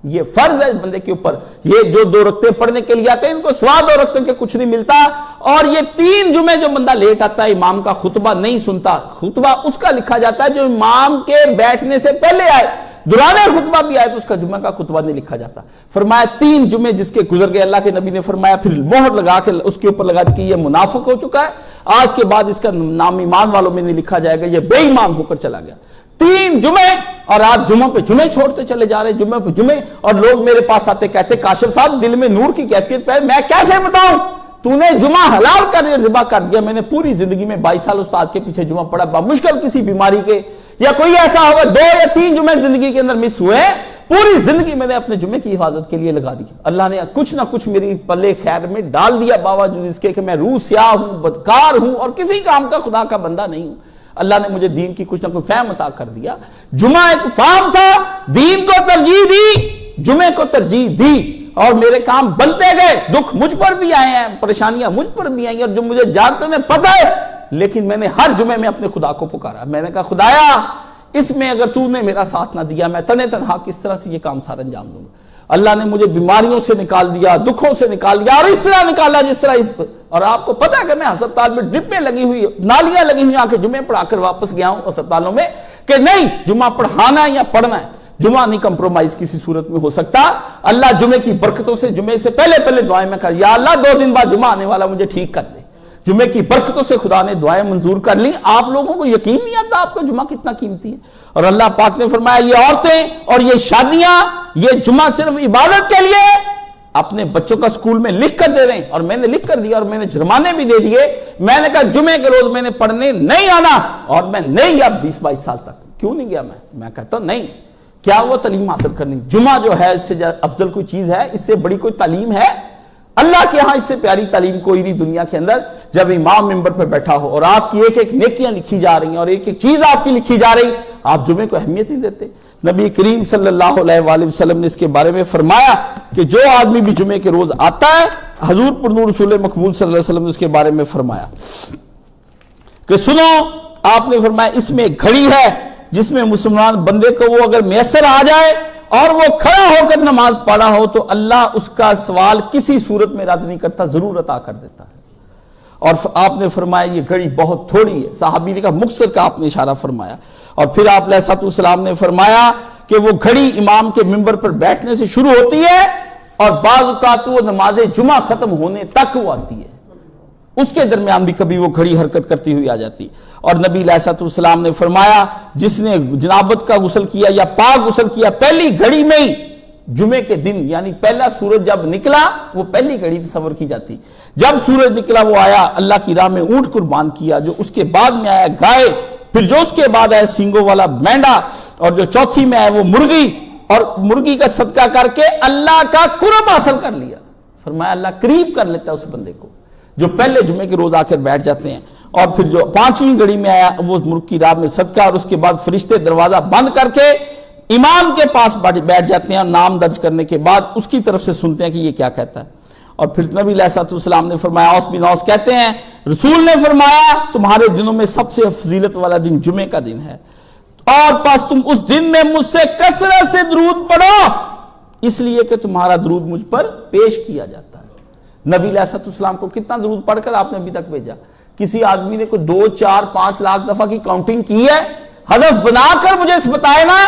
یہ فرض ہے بندے کے اوپر۔ یہ جو 2 رکعتیں پڑھنے کے لیے آتے ہیں ان کو سوا 2 رکعتوں کے کچھ نہیں ملتا، اور یہ 3 جمعے جو بندہ لیٹ آتا ہے امام کا خطبہ نہیں سنتا، خطبہ اس کا لکھا جاتا ہے جو امام کے بیٹھنے سے پہلے آئے، دوران خطبہ بھی آئے تو اس کا جمعہ کا خطبہ نہیں لکھا جاتا۔ فرمایا 3 جمعے جس کے گزر گئے، اللہ کے نبی نے فرمایا پھر مہر لگا کے اس کے اوپر لگا دی کہ یہ منافق ہو چکا ہے، آج کے بعد اس کا نام ایمان والوں میں نہیں لکھا جائے گا، یہ بے ایمان ہو کر چلا گیا۔ 3 جمعے، اور آپ جمعوں پہ جمعے چھوڑتے چلے جا رہے، جمعے پہ جمعے، اور لوگ میرے پاس آتے کہتے کاشف صاحب دل میں نور کی کیفیت پہ، میں کیسے بتاؤں تو نے جمعہ حلال کر ذبح کر دیا۔ میں نے پوری زندگی میں 22 سال استاد کے پیچھے جمعہ پڑھا، بمشکل کسی بیماری کے یا کوئی ایسا ہوگا 2 یا 3 جمعے زندگی کے اندر مس ہوئے، پوری زندگی میں نے اپنے جمعے کی حفاظت کے لیے لگا دی۔ اللہ نے کچھ نہ کچھ میری پلے خیر میں ڈال دیا، باوجود اس کے کہ میں روح سیاہ ہوں، بدکار ہوں، اور کسی کام کا خدا کا بندہ نہیں ہوں۔ اللہ نے مجھے دین کی کچھ نہ کچھ فہم عطا کر دیا۔ جمعہ ایک فہم تھا، دین کو ترجیح دی، جمعے کو ترجیح دی، اور میرے کام بنتے گئے، دکھ مجھ پر بھی آئے ہیں، پریشانیاں مجھ پر بھی آئی ہیں، اور جو مجھے جانتے میں پتہ ہے، لیکن میں نے ہر جمعے میں اپنے خدا کو پکارا۔ میں نے کہا خدایا اس میں اگر تو نے میرا ساتھ نہ دیا میں تنہا کس طرح سے یہ کام سارا انجام دوں گا۔ اللہ نے مجھے بیماریوں سے نکال دیا، دکھوں سے نکال دیا، اور اس طرح نکالا جس طرح اس پر، اور آپ کو پتا ہے کہ میں ہسپتال میں ڈرپیں لگی ہوئی، نالیاں لگی ہوئی، آ کے جمعے پڑھا کر واپس گیا ہوں ہسپتالوں میں کہ نہیں جمعہ پڑھانا ہے یا پڑھنا ہے، جمعہ نہیں کمپرومائز کسی صورت میں ہو سکتا۔ اللہ جمعے کی برکتوں سے، جمعے سے پہلے دعائیں میں کر، یا اللہ 2 دن بعد جمعہ آنے والا مجھے ٹھیک کر دے۔ جمعے کی برکتوں سے خدا نے دعائیں منظور کر لی۔ آپ لوگوں کو یقین نہیں آتا آپ کو جمعہ کتنا قیمتی ہے، اور اللہ پاک نے فرمایا یہ عورتیں اور یہ شادیاں یہ جمعہ صرف عبادت کے لیے اپنے بچوں کا سکول میں لکھ کر دے رہے ہیں، اور میں نے لکھ کر دیا اور میں نے جرمانے بھی دے دیے. میں نے کہا جمعے کے روز میں نے پڑھنے نہیں آنا، اور میں نہیں گیا 20-22 سال تک. کیوں نہیں گیا؟ میں کہتا ہوں نہیں، کیا وہ تعلیم حاصل کرنی؟ جمعہ جو ہے اس سے افضل کوئی چیز ہے؟ اس سے بڑی کوئی تعلیم ہے؟ اللہ کے ہاں اس سے پیاری تعلیم کوئی نہیں دنیا کے اندر. جب امام ممبر پہ بیٹھا ہو اور آپ کی ایک ایک نیکیاں لکھی جا رہی ہیں اور ایک ایک چیز آپ کی لکھی جا رہی، آپ جمعے کو اہمیت نہیں دیتے. نبی کریم صلی اللہ علیہ وآلہ وسلم نے اس کے بارے میں فرمایا کہ جو آدمی بھی جمعے کے روز آتا ہے، حضور پر نور رسول مقبول صلی اللہ علیہ وسلم نے اس کے بارے میں فرمایا کہ سنو، آپ نے فرمایا اس میں ایک گھڑی ہے جس میں مسلمان بندے کو وہ اگر میسر آ جائے اور وہ کھڑا ہو کر نماز پڑھا ہو تو اللہ اس کا سوال کسی صورت میں رد نہیں کرتا، ضرور عطا کر دیتا ہے. اور آپ نے فرمایا یہ گھڑی بہت تھوڑی ہے. صحابی نے کہا مقصر کا آپ نے اشارہ فرمایا. اور پھر آپ علیہ السلام نے فرمایا کہ وہ گھڑی امام کے منبر پر بیٹھنے سے شروع ہوتی ہے اور بعض اوقات وہ نماز جمعہ ختم ہونے تک وہ آتی ہے، اس کے درمیان بھی کبھی وہ گھڑی حرکت کرتی ہوئی آ جاتی. اور نبی علیہ السلام نے فرمایا جس نے جنابت کا غسل کیا یا پاک غسل کیا پہلی گھڑی میں ہی جمعے کے دن، یعنی پہلا سورج جب نکلا، وہ پہلی گھڑی تصور کی جاتی، جب سورج نکلا وہ آیا اللہ کی راہ میں اونٹ قربان کیا، جو اس کے بعد میں آیا گائے، پھر جو اس کے بعد آیا سینگوں والا مینڈا، اور جو چوتھی میں آیا وہ مرغی، اور مرغی کا صدقہ کر کے اللہ کا قرب حاصل کر لیا. فرمایا اللہ قریب کر لیتا ہے اس بندے کو جو پہلے جمعے کے روز آ کر بیٹھ جاتے ہیں. اور پھر جو پانچویں گھڑی میں آیا وہ مرغ کی راہ میں صدقہ، اور اس کے بعد فرشتے دروازہ بند کر کے امام کے پاس بیٹھ جاتے ہیں، اور نام درج کرنے کے بعد اس کی طرف سے سنتے ہیں کہ یہ کیا کہتا ہے. اور پھر نبی علیہ السلام نے فرمایا، اوس بن اوس کہتے ہیں رسول نے فرمایا تمہارے دنوں میں سب سے فضیلت والا دن جمعے کا دن ہے، اور پس تم اس دن میں مجھ سے کثرت سے درود پڑھو، اس لیے کہ تمہارا درود مجھ پر پیش کیا جاتا ہے. نبی علیہ السلام کو کتنا درود پڑھ کر آپ نے ابھی تک بھیجا؟ کسی آدمی نے کوئی 2, 4, 5 لاکھ دفعہ کی کاؤنٹنگ کی ہے؟ ہدف بنا کر مجھے اس بتائے نا،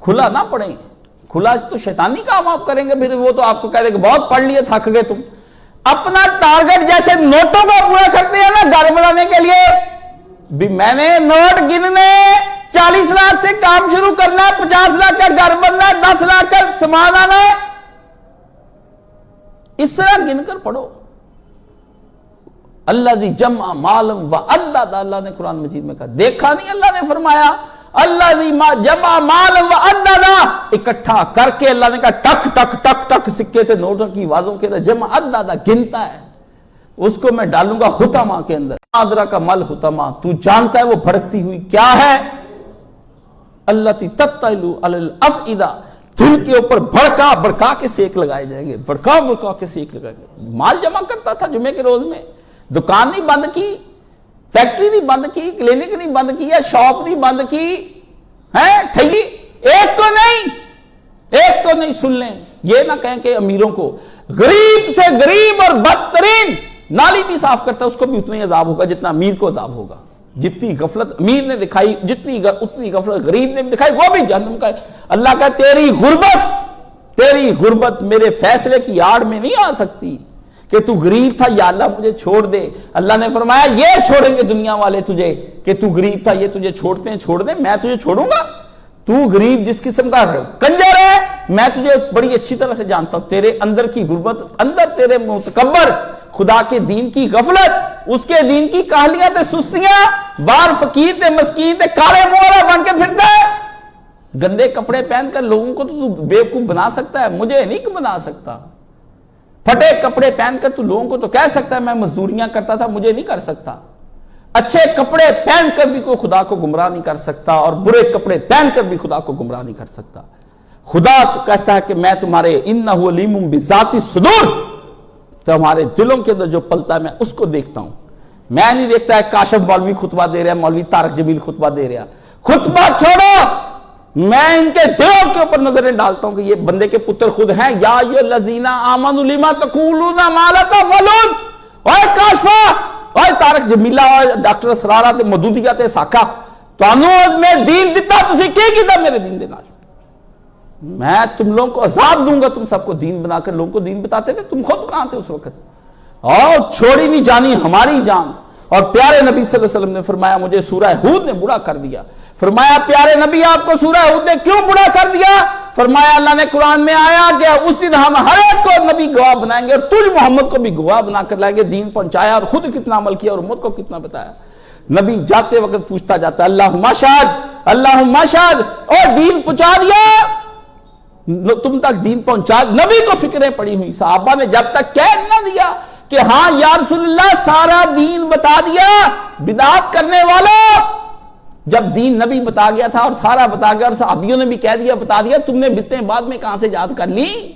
کھلا نہ پڑھیں. کھلا تو شیطانی کام آپ کریں گے، پھر وہ تو آپ کو کہہ دے کہ بہت پڑھ لیے تھک گئے تم. اپنا ٹارگٹ جیسے نوٹوں کا پورا کرتے ہیں نا گھر بنانے کے لیے، بھی میں نے نوٹ گننے 40 لاکھ سے کام شروع کرنا ہے، 50 لاکھ کا گھر بننا ہے، 10 لاکھ کا سامان آنا ہے، اس طرح گن کر پڑھو. اللہ زی جمع مالم و عدد، اللہ نے قرآن مجید میں کہا، دیکھا نہیں اللہ نے فرمایا اللہ زی جمع مالم و عدد، اکٹھا کر کے اللہ نے کہا ٹک ٹک ٹک ٹک سکے تھے نوٹوں کی آوازوں کے، جمع عدد گنتا ہے، اس کو میں ڈالوں گا حطمہ کے اندر. آدرا کا مل حطمہ، تو جانتا ہے وہ بھڑکتی ہوئی کیا ہے؟ اللہ تی تطلع علی الافئدہ، دل کے اوپر بھڑکا بھڑکا کے سیک لگائے جائیں گے، بھڑکا بھڑکا کے سیک لگائے گے. مال جمع کرتا تھا جمعے کے روز میں، دکان نہیں بند کی، فیکٹری نہیں بند کی، کلینک نہیں بند کی، شاپ نہیں بند کی، ہیں ٹھگی ایک کو نہیں. سن لیں، یہ نہ کہیں کہ امیروں کو، غریب سے غریب اور بدترین نالی بھی صاف کرتا ہے اس کو بھی اتنا ہی عذاب ہوگا جتنا امیر کو عذاب ہوگا. جتنی غفلت امیر نے دکھائی اتنی غفلت غریب نے بھی دکھائی، وہ بھی جہنم کا ہے. اللہ کا تیری غربت میرے فیصلے کی آڑ میں نہیں آ سکتی کہ تو غریب تھا یا اللہ مجھے چھوڑ دے. اللہ نے فرمایا یہ چھوڑیں گے دنیا والے تجھے کہ تو غریب تھا، یہ تجھے چھوڑتے ہیں، چھوڑ دیں، میں تجھے چھوڑوں گا؟ تو غریب جس قسم کا کنجر ہے میں تجھے بڑی اچھی طرح سے جانتا ہوں. تیرے اندر کی غربت، اندر تیرے متکبر، خدا کے دین کی غفلت، اس کے دین کی کاہلیاں تے سستیاں، بار فقیر تے مسکین تے کالے موہرا بن کے پھرتا ہے. گندے کپڑے پہن کر لوگوں کو تو بیوقوف بنا سکتا ہے، مجھے نہیں بنا سکتا. پھٹے کپڑے پہن کر تو لوگوں کو تو کہہ سکتا ہے میں مزدوریاں کرتا تھا، مجھے نہیں کر سکتا. اچھے کپڑے پہن کر بھی کوئی خدا کو گمراہ نہیں کر سکتا، اور برے کپڑے پہن کر بھی خدا کو گمراہ نہیں کر سکتا. خدا تو کہتا ہے کہ میں تمہارے انہ علیم بذات الصدور، تمہارے دلوں کے اندر جو پلتا ہے میں اس کو دیکھتا ہوں. میں نہیں دیکھتا ہے کاشف مولوی خطبہ دے رہا ہے، مولوی طارق جمیل خطبہ دے رہا، خطبہ چھوڑو، میں ان کے دلوں کے اوپر نظریں ڈالتا ہوں کہ یہ بندے کے پتر خود ہیں. یا ایھا الذین آمنوا لما تقولون ما لا تفعلون. اوے کاشفہ، اوے طارق جمیلہ، اوے ڈاکٹر اسرارہ تے مدودیہ تے ساکھا، تانوں میں دین دیتا تسی کی کیتا میرے دین دے نال؟ میں تم لوگوں کو عذاب دوں گا. تم سب کو دین بنا کر لوگوں کو دین بتاتے تھے، تم خود کہاں تھے اس وقت؟ اور چھوڑی نہیں جانی ہماری جان. اور پیارے نبی صلی اللہ علیہ وسلم نے فرمایا مجھے سورہ ہود نے بوڑھا کر دیا. فرمایا پیارے نبی آپ کو سورہ ہود نے کیوں بوڑھا کر دیا؟ فرمایا اللہ نے قرآن میں آیا کہ اس دن ہم ہر ایک کو نبی گواہ بنائیں گے اور تجھ محمد کو بھی گواہ بنا کر لائیں گے. دین پہنچایا اور خود کتنا عمل کیا اور امت کو کتنا بتایا. نبی جاتے وقت پوچھتا جاتا اللہم اشہد اللہم اشہد، اور دین پہنچا دیا، تم تک دین پہنچا. نبی کو فکریں پڑی ہوئی. صحابہ نے جب تک کہہ نہ دیا کہ ہاں یا رسول اللہ سارا دین بتا دیا، بدعت کرنے والا، جب دین نبی بتا گیا تھا اور سارا بتا گیا اور صحابیوں نے بھی کہہ دیا بتا دیا، تم نے بدعتیں بعد میں کہاں سے ایجاد کر لی؟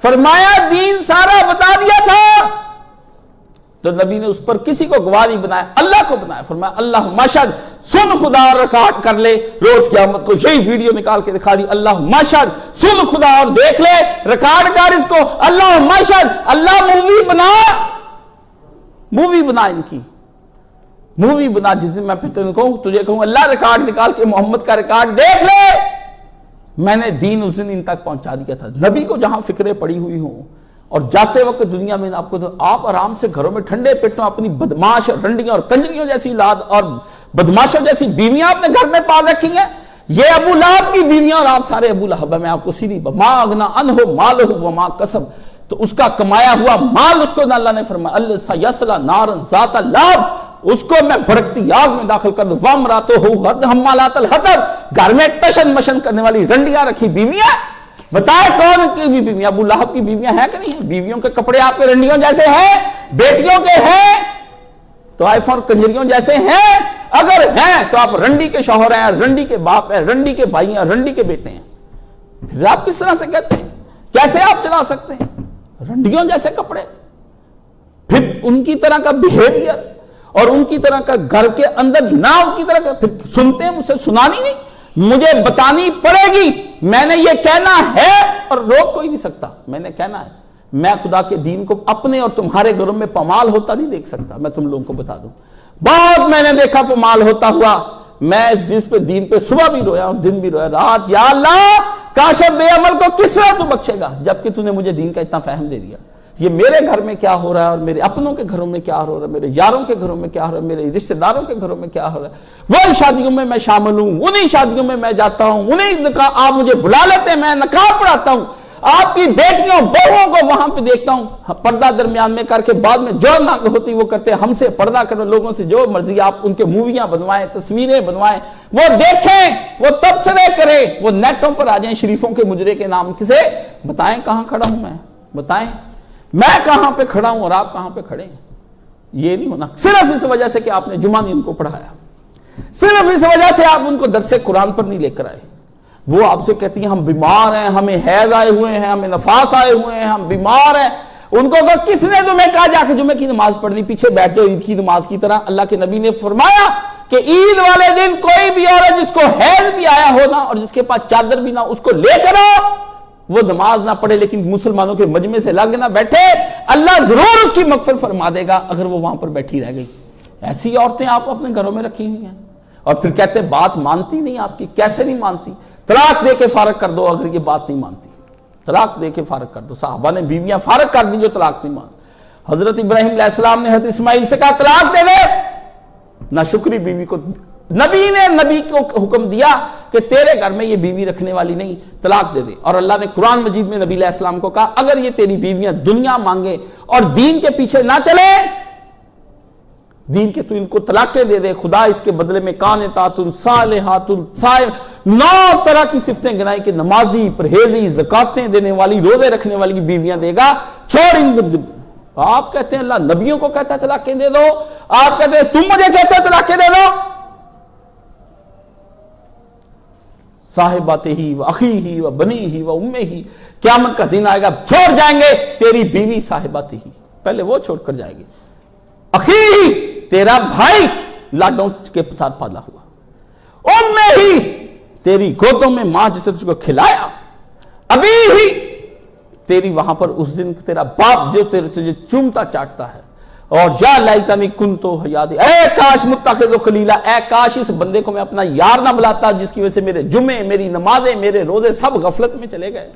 فرمایا دین سارا بتا دیا تھا. تو نبی نے اس پر کسی کو گواہ نہیں بنایا، اللہ کو بنایا. فرمایا اللہم اشہد، سن خدا اور ریکارڈ کر لے. روز قیامت کو یہی ویڈیو نکال کے دکھا دی، اللہم اشہد، سن خدا اور دیکھ لے، ریکارڈ کر اس کو. اللہم اشہد، اللہ مووی بنا ان کی مووی بنا، جس دن میں پھر تجھے کہوں اللہ ریکارڈ نکال کے محمد کا ریکارڈ دیکھ لے، میں نے دین اس دن ان تک پہنچا دیا تھا. نبی کو جہاں فکریں پڑی ہوئی ہوں اور جاتے وقت دنیا میں آپ کو آپ آرام سے گھروں میں ٹھنڈے پیٹوں اپنی بدماش رنڈیوں اور کنجریوں جیسی اولاد اور بدماشوں جیسی بیویاں اپنے گھر میں پال رکھی ہیں. یہ ابو لہب کی بیویاں اور آپ سارے ابو لہب. میں آپ کو سیدھی ما اغنا عنہ مالہ وما کسب، تو اس کا کمایا ہوا مال اس کو اللہ نے فرمایا اللہ سیصلی نارا ذات لہب، اس کو میں بھڑکتی آگ میں داخل کر دوں. وامرأتہ حمالۃ الحطب، گھر میں ٹشن مشن کرنے والی رنڈیاں رکھی بیویاں. بتائے کون کی بھی بیویاں؟ ابو لہب کی بیویاں ہیں کہ نہیں ہیں؟ بیویوں کے کپڑے آپ کے رنڈیوں جیسے ہیں، بیٹیوں کے ہیں تو آئی فون کنجریوں جیسے ہیں. اگر ہیں تو آپ رنڈی کے شوہر ہیں، رنڈی کے باپ ہیں، رنڈی کے بھائی ہیں، رنڈی کے بیٹے ہیں. پھر آپ کس طرح سے کہتے ہیں؟ کیسے آپ چلا سکتے ہیں رنڈیوں جیسے کپڑے؟ پھر ان کی طرح کا بیہیویئر اور ان کی طرح کا گھر کے اندر نہ ان کی طرح کا. پھر سنتے ہیں، مجھ سے سنانی نہیں، مجھے بتانی پڑے گی. میں نے یہ کہنا ہے اور روک کوئی نہیں سکتا. میں نے کہنا ہے. میں خدا کے دین کو اپنے اور تمہارے گھروں میں پامال ہوتا نہیں دیکھ سکتا. میں تم لوگوں کو بتا دوں، بہت میں نے دیکھا پامال ہوتا ہوا. میں جس پہ دین پہ صبح بھی رویا اور دن بھی رویا، رات. یا اللہ کاش بے عمل کو کس طرح تو بخشے گا جبکہ تو نے مجھے دین کا اتنا فہم دے دیا. یہ میرے گھر میں کیا ہو رہا ہے اور میرے اپنوں کے گھروں میں کیا ہو رہا ہے، میرے یاروں کے گھروں میں کیا ہو رہا ہے، میرے رشتہ داروں کے گھروں میں کیا ہو رہا ہے. وہی شادیوں میں میں شامل ہوں، انہی شادیوں میں میں جاتا ہوں، انہی آپ مجھے بلا لیتے ہیں، میں نکاح پڑھاتا ہوں. آپ کی بیٹیوں بہووں کو وہاں پہ دیکھتا ہوں، پردہ درمیان میں کر کے بعد میں جو نہ ہوتی وہ کرتے. ہم سے پردہ کرو، لوگوں سے جو مرضی آپ ان کے موویاں بنوائیں، تصویریں بنوائیں، وہ دیکھیں، وہ تبصرے کریں، وہ نیٹوں پر آ جائیں شریفوں کے مجرے کے نام سے. بتائیں کہاں کھڑا ہوں میں؟ بتائیں میں کہاں پہ کھڑا ہوں اور آپ کہاں پہ کھڑے ہیں؟ یہ نہیں ہونا صرف اس وجہ سے کہ آپ نے جمعہ نہیں ان کو پڑھایا، صرف اس وجہ سے آپ ان کو درس قرآن پر نہیں لے کر آئے. وہ آپ سے کہتی ہیں ہم بیمار ہیں، ہمیں حیض آئے ہوئے ہیں، ہمیں نفاس آئے ہوئے ہیں، ہم بیمار ہیں. ان کو کہا کس نے تمہیں کہا جا کے جمعے کی نماز پڑھنی؟ پیچھے بیٹھ جاؤ عید کی نماز کی طرح. اللہ کے نبی نے فرمایا کہ عید والے دن کوئی بھی عورت جس کو حیض بھی آیا ہو نا اور جس کے پاس چادر بھی نہ، اس کو لے کر آؤ. وہ نماز نہ پڑھے لیکن مسلمانوں کے مجمع سے لگ نہ بیٹھے، اللہ ضرور اس کی مغفرت فرما دے گا اگر وہ وہاں پر بیٹھی رہ گئی. ایسی عورتیں آپ اپنے گھروں میں رکھی ہوئی ہیں اور پھر کہتے بات مانتی نہیں آپ کی. کیسے نہیں مانتی؟ طلاق دے کے فارغ کر دو اگر یہ بات نہیں مانتی. طلاق دے کے فارغ کر دو. صحابہ نے بیویاں فارغ کر دی جو طلاق نہیں مان. حضرت ابراہیم علیہ السلام نے حضرت اسماعیل سے کہا طلاق دے دے. نہ شکری بیوی کو نبی کو حکم دیا کہ تیرے گھر میں یہ بیوی رکھنے والی نہیں، طلاق دے دے. اور اللہ نے قرآن مجید میں نبی علیہ السلام کو کہا اگر یہ تیری بیویاں دنیا مانگے اور دین کے پیچھے نہ چلے، دین کے تو ان کو طلاقیں دے دے، خدا اس کے بدلے میں قانتاتن صالحاتن صائم 9 طرح کی صفتیں گنائی کہ نمازی، پرہیزی، زکاتیں دینے والی، روزے رکھنے والی کی بیویاں دے گا. چھوڑ ان. آپ کہتے ہیں اللہ نبیوں کو کہتا ہے طلاقیں دے دو، آپ کہتے ہیں تم مجھے کہتے ہیں طلاقیں دے دو. صاحبات ہی و اخی ہی و بنی ہی و امے ہی، قیامت کا دن آئے گا چھوڑ جائیں گے تیری بیوی صاحبات ہی، پہلے وہ چھوڑ کر جائے گی. اخی ہی تیرا بھائی لاڈوں کے ساتھ پالا ہوا، امے ہی تیری گودوں میں ماں جس نے تجھ کو کھلایا، ابھی ہی تیری وہاں پر اس دن تیرا باپ جو تجھے چومتا چاٹتا ہے. اور یا لیتنی کنتو حیاتی، اے کاش متخذ خلیلا، اے کاش اس بندے کو میں اپنا یار نہ بلاتا جس کی وجہ سے میرے جمعے، میری نمازیں، میرے روزے سب غفلت میں چلے گئے.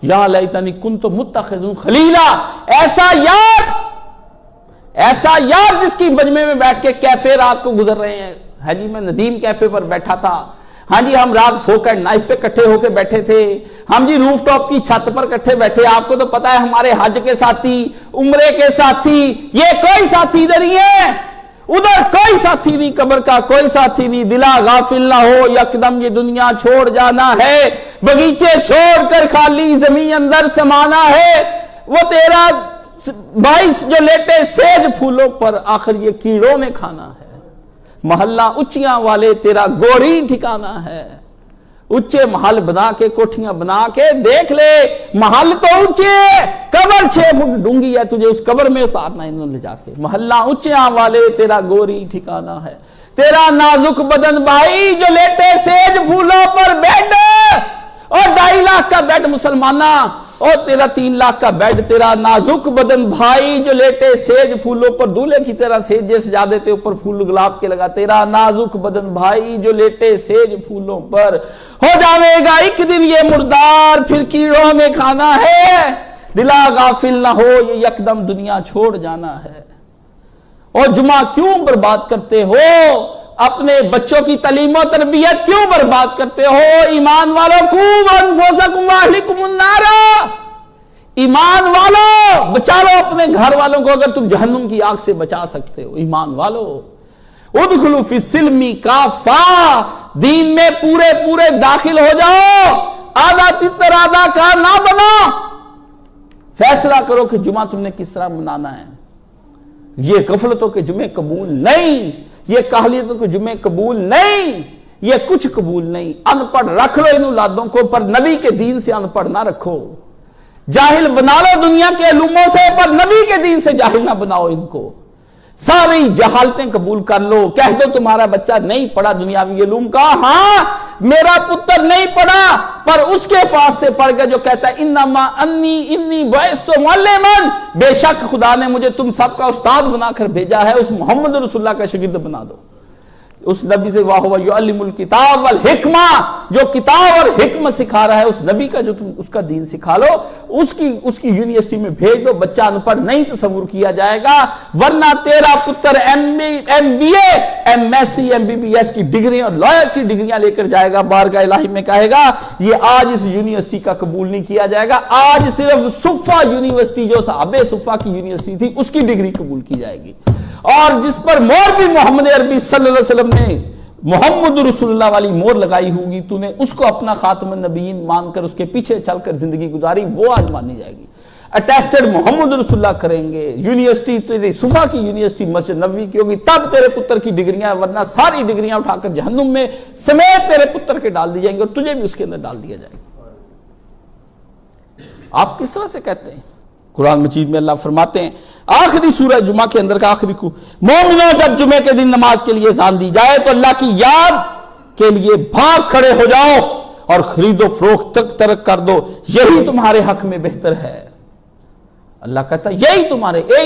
یا لیتنی کنتو متخذ خلیلا، ایسا یار جس کی مجمع میں بیٹھ کے کیفے رات کو گزر رہے ہیں. جی میں ندیم کیفے پر بیٹھا تھا، ہاں جی ہم رات فوک اینڈ نائف پہ کٹھے ہو کے بیٹھے تھے، ہم جی روف ٹاپ کی چھت پر کٹھے بیٹھے، آپ کو تو پتا ہے ہمارے حج کے ساتھی، عمرے کے ساتھی، یہ کوئی ساتھی ادھر ہی ہے، ادھر کوئی ساتھی نہیں، قبر کا کوئی ساتھی نہیں، دلا غافل نہ ہو یکدم یہ دنیا چھوڑ جانا ہے، بغیچے چھوڑ کر خالی زمین اندر سمانا ہے، وہ تیرا 22 جو لیٹے سیج پھولوں پر آخر یہ کیڑوں نے کھانا ہے، محلہ اچیاں والے تیرا گوری ٹھکانا ہے، اچھے محل بنا کے کوٹھیاں بنا کے دیکھ لے، محل تو اونچے، قبر 6 فٹ ڈونگی ہے، تجھے اس قبر میں اتارنا انہوں نے جا کے، محلہ اچیاں والے تیرا گوری ٹھکانا ہے، تیرا نازک بدن بھائی جو لیٹے سیج پھولوں پر بیڈ، اور 2.5 لاکھ کا بیڈ مسلمانہ، اور تیرا 3 لاکھ کا بیڈ، تیرا نازک بدن بھائی جو لیٹے سیج پھولوں پر، دولے کی طرح سیجے سجا دیتے اوپر پھول گلاب کے لگا، تیرا نازک بدن بھائی جو لیٹے سیج پھولوں پر، ہو جاوے گا ایک دن یہ مردار، پھر کیڑوں میں کھانا ہے، دلا غافل نہ ہو یہ یکدم دنیا چھوڑ جانا ہے۔ اور جمعہ کیوں برباد کرتے ہو؟ اپنے بچوں کی تعلیم و تربیت کیوں برباد کرتے ہو؟ ایمان والوں قوا انفسکم واہلکم النار، ایمان والوں بچا لو اپنے گھر والوں کو اگر تم جہنم کی آگ سے بچا سکتے ہو، ایمان والوں ادخلوا فی السلم کافہ، دین میں پورے داخل ہو جاؤ، آدھا تتر آدھا کار نہ بنو، فیصلہ کرو کہ جمعہ تم نے کس طرح منانا ہے۔ یہ غفلتوں کے جمعے قبول نہیں، یہ کاہلیتوں کے جمعے قبول نہیں، یہ کچھ قبول نہیں۔ ان پڑھ رکھ لو ان اولادوں کو، پر نبی کے دین سے ان پڑھ نہ رکھو، جاہل بنا لو دنیا کے علوموں سے، پر نبی کے دین سے جاہل نہ بناؤ ان کو، ساری جہالتیں قبول کر لو۔ کہہ دو تمہارا بچہ نہیں پڑھا دنیاوی علوم کا، ہاں میرا پتر نہیں پڑھا، پر اس کے پاس سے پڑھ گیا جو کہتا ہے انما انی بعثت معلما، بے شک خدا نے مجھے تم سب کا استاد بنا کر بھیجا ہے، اس محمد رسول اللہ کا شاگرد بنا دو، اس نبی سے واہ یعلم الکتاب والحکمہ، جو کتاب اور حکمت سکھا رہا ہے، اس نبی کا جو تم اس کا دین سکھا لو، اس کی یونیورسٹی میں بھیج دو۔ بچہ ان پڑھ نہیں تصور کیا جائے گا، ورنہ تیرا پتر M B A, M S C, M B B S کی ڈگریاں اور لائر کی ڈگریاں لے کر جائے گا، بارگاہ الہی میں کہے گا یہ آج اس یونیورسٹی کا قبول نہیں کیا جائے گا، آج صرف صفہ یونیورسٹی جو صحابہ صفہ کی یونیورسٹی تھی اس کی ڈگری قبول کی جائے گی، اور جس پر مور بھی محمد عربی صلی اللہ علیہ وسلم نے محمد رسول اللہ والی مور لگائی ہوگی، تو نے اس کو اپنا خاتم النبیین مان کر اس کے پیچھے چل کر زندگی گزاری، وہ آج مانی جائے گی۔ اٹیسٹڈ محمد رسول اللہ کریں گے، یونیورسٹی تیری صفا کی یونیورسٹی مسجد نبوی کی ہوگی، تب تیرے پتر کی ڈگریاں، ورنہ ساری ڈگریاں اٹھا کر جہنم میں سمیت تیرے پتر کے ڈال دی جائیں گے، اور تجھے بھی اس کے اندر ڈال دیا جائے گا۔ آپ کس طرح سے کہتے ہیں؟ قرآن مجید میں اللہ فرماتے ہیں آخری سورہ جمعہ کے اندر کا آخری کو، مومنوں جب جمعے کے دن نماز کے لیے اذان دی جائے تو اللہ کی یاد کے لیے بھاگ کھڑے ہو جاؤ اور خرید و فروخت تک ترک کر دو، یہی تمہارے حق میں بہتر ہے۔ اللہ کہتا یہی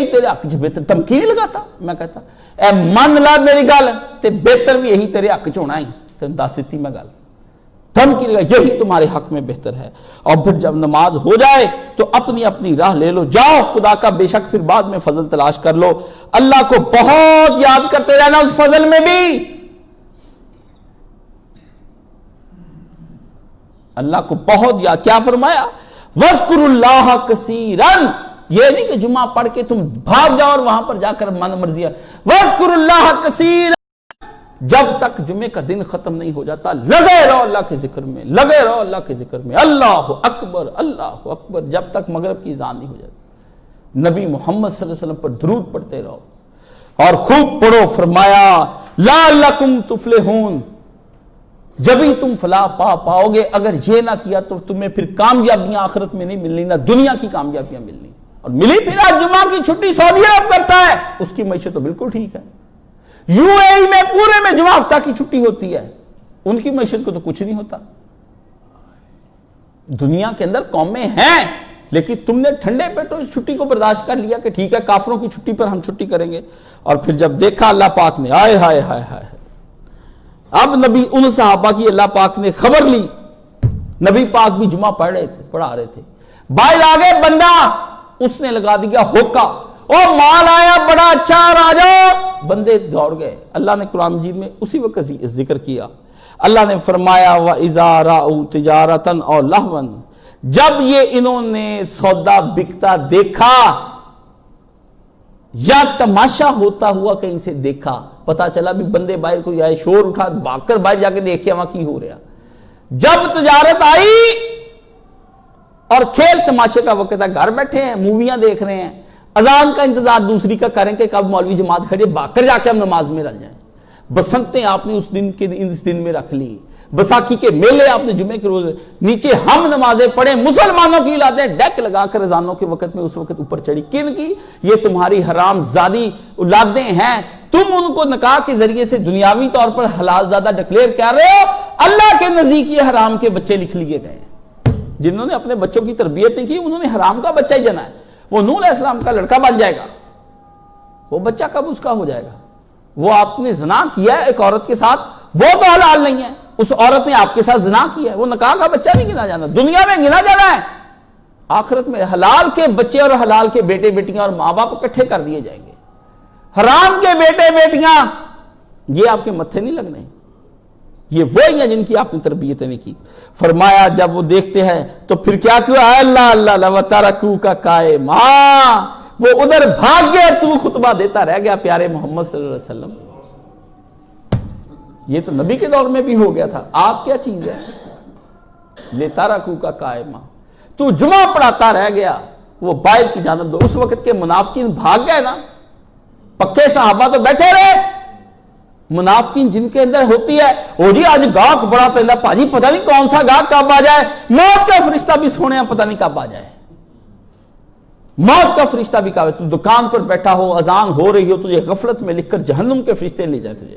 تیرے حق میں بہتر، تمکین لگاتا، میں کہتا اے من لا میری گل تے بہتر بھی یہی تیرے حق چ ہونا ہی، تین دس دیتی میں گل، تمکین لگا یہی تمہارے حق میں بہتر ہے۔ اور پھر جب نماز ہو جائے تو اپنی اپنی راہ لے لو، جاؤ خدا کا بے شک پھر بعد میں فضل تلاش کر لو، اللہ کو بہت یاد کرتے رہنا اس فضل میں بھی، اللہ کو بہت یاد۔ کیا فرمایا؟ وَاذْكُرُوا اللَّهَ كَثِيرًا، یہ نہیں کہ جمعہ پڑھ کے تم بھاگ جاؤ اور وہاں پر جا کر من مرضی ہے۔ وَاذْكُرُوا اللَّهَ كَثِيرًا، جب تک جمعے کا دن ختم نہیں ہو جاتا لگے رہو اللہ کے ذکر میں، لگے رہو اللہ کے ذکر میں، اللہ اکبر اللہ اکبر، جب تک مغرب کی اذان نہیں ہو جاتی۔ نبی محمد صلی اللہ علیہ وسلم پر درود پڑھتے رہو اور خوب پڑھو، فرمایا لعلکم تفلحون، جبھی تم فلاح پاؤ گے، اگر یہ نہ کیا تو تمہیں پھر کامیابیاں آخرت میں نہیں ملنی، نہ دنیا کی کامیابیاں ملنی۔ اور ملی پھر آج جمعہ کی چھٹی سعودی عرب کرتا ہے، اس کی معیشت تو بالکل ٹھیک ہے، یو اے ای میں پورے میں جمعہ ہفتہ کی چھٹی ہوتی ہے، ان کی معیشت کو تو کچھ نہیں ہوتا۔ دنیا کے اندر قومیں ہیں لیکن تم نے ٹھنڈے پیٹوں اس چھٹی کو برداشت کر لیا کہ ٹھیک ہے کافروں کی چھٹی پر ہم چھٹی کریں گے، اور پھر جب دیکھا اللہ پاک نے ہائے ہائے ہائے ہائے، اب نبی ان صحابہ کی اللہ پاک نے خبر لی، نبی پاک بھی جمعہ پڑھا رہے تھے، باہر آگے بندہ اس نے لگا دیا ہوکا، او مال آیا بڑا اچھا، راجا، بندے دوڑ گئے۔ اللہ نے قرآن مجید میں اسی وقت ذکر کیا اللہ نے فرمایا وَإِذَا رَأَوْا تِجَارَةً أَوْ لَهْوًا، جب یہ انہوں نے سودا بکتا دیکھا یا تماشا ہوتا ہوا کہیں سے دیکھا، پتا چلا بھی بندے باہر کوئی آئے، شور اٹھا، بھاگ کر باہر جا کے دیکھے وہاں کی ہو رہا، جب تجارت آئی اور کھیل تماشے کا وقت ہے، گھر بیٹھے ہیں موویاں دیکھ رہے ہیں، اذان کا انتظار دوسری کا کریں کہ کب مولوی جماعت کھڑے، بھاگ کر جا کے ہم نماز میں رل جائیں۔ بسنتیں آپ نے اس دن میں رکھ لی، بساکی کے میلے آپ نے جمعے کے روز، نیچے ہم نمازیں پڑھیں مسلمانوں کی اولادیں ڈیک لگا کر اذانوں کے وقت میں اس وقت اوپر چڑھی، کن کی؟ یہ تمہاری حرام زادی اولادیں ہیں، تم ان کو نکاح کے ذریعے سے دنیاوی طور پر حلال زادہ ڈکلیئر کر رہے ہو، اللہ کے نزدیک یہ حرام کے بچے لکھ لیے گئے ہیں۔ جنہوں نے اپنے بچوں کی تربیت نہیں کی انہوں نے حرام کا بچہ ہی جنا ہے، وہ نوح علیہ السلام کا لڑکا بن جائے گا، وہ بچہ کب اس کا ہو جائے گا؟ وہ آپ نے زنا کیا ہے ایک عورت کے ساتھ، وہ تو حلال نہیں ہے، اس عورت نے آپ کے ساتھ زنا کیا ہے، وہ نکاح کا بچہ نہیں گنا جانا، دنیا میں گنا جانا ہے، آخرت میں حلال کے بچے اور حلال کے بیٹے بیٹیاں اور ماں باپ اکٹھے کر دیے جائیں گے، حرام کے بیٹے بیٹیاں یہ آپ کے متھے نہیں لگنے، یہ وہی ہیں جن کی آپ نے تربیت نہیں کی۔ فرمایا جب وہ دیکھتے ہیں تو پھر کیا کیا؟ اللہ اللہ وَتَرَكُوكَ قَائِمًا، وہ ادھر بھاگ گیا، تو خطبہ دیتا رہ گیا پیارے محمد صلی اللہ علیہ وسلم۔ یہ تو نبی کے دور میں بھی ہو گیا تھا، آپ کیا چیز ہے؟ لِتَرَكُوكَ قَائِمًا، تو جمعہ پڑھاتا رہ گیا، وہ باہر کی جانب دو۔ اس وقت کے منافقین بھاگ گئے نا، پکے صحابہ تو بیٹھے رہے، منافقین جن کے اندر ہوتی ہے او جی آج گاہک بڑا پہندا، پاجی پتہ نہیں کون سا گاہک کب آ جائے، موت کا فرشتہ بھی سونے پتہ نہیں کب آ جائے، موت کا فرشتہ بھی کہا، تو دکان پر بیٹھا ہو، اذان ہو رہی ہو، تجھے غفلت میں لکھ کر جہنم کے فرشتے لے جائے، تجھے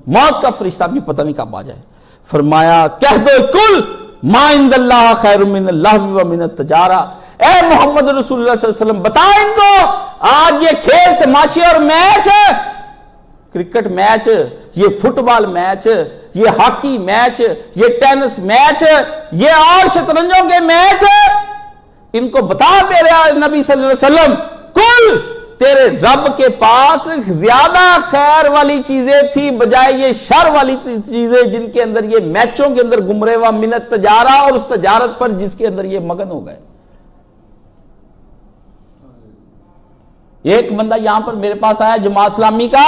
موت کا فرشتہ بھی پتہ نہیں کب آ جائے۔ فرمایا کہہ دو کل ما عند اللہ خیر من اللہ و من التجارہ، اے محمد رسول اللہ صلی اللہ علیہ وسلم بتا ان کو آج یہ کھیل تماشے اور میچ، کرکٹ میچ، یہ فٹ بال میچ، یہ ہاکی میچ، یہ ٹینس میچ، یہ اور شطرنجوں کے میچ، ان کو بتا دے رہا نبی صلی اللہ علیہ وسلم کل تیرے رب کے پاس زیادہ خیر والی چیزیں تھی بجائے یہ شر والی چیزیں جن کے اندر یہ میچوں کے اندر گمرے و منت تجارہ، اور اس تجارت پر جس کے اندر یہ مگن ہو گئے۔ ایک بندہ یہاں پر میرے پاس آیا جماعت اسلامی کا،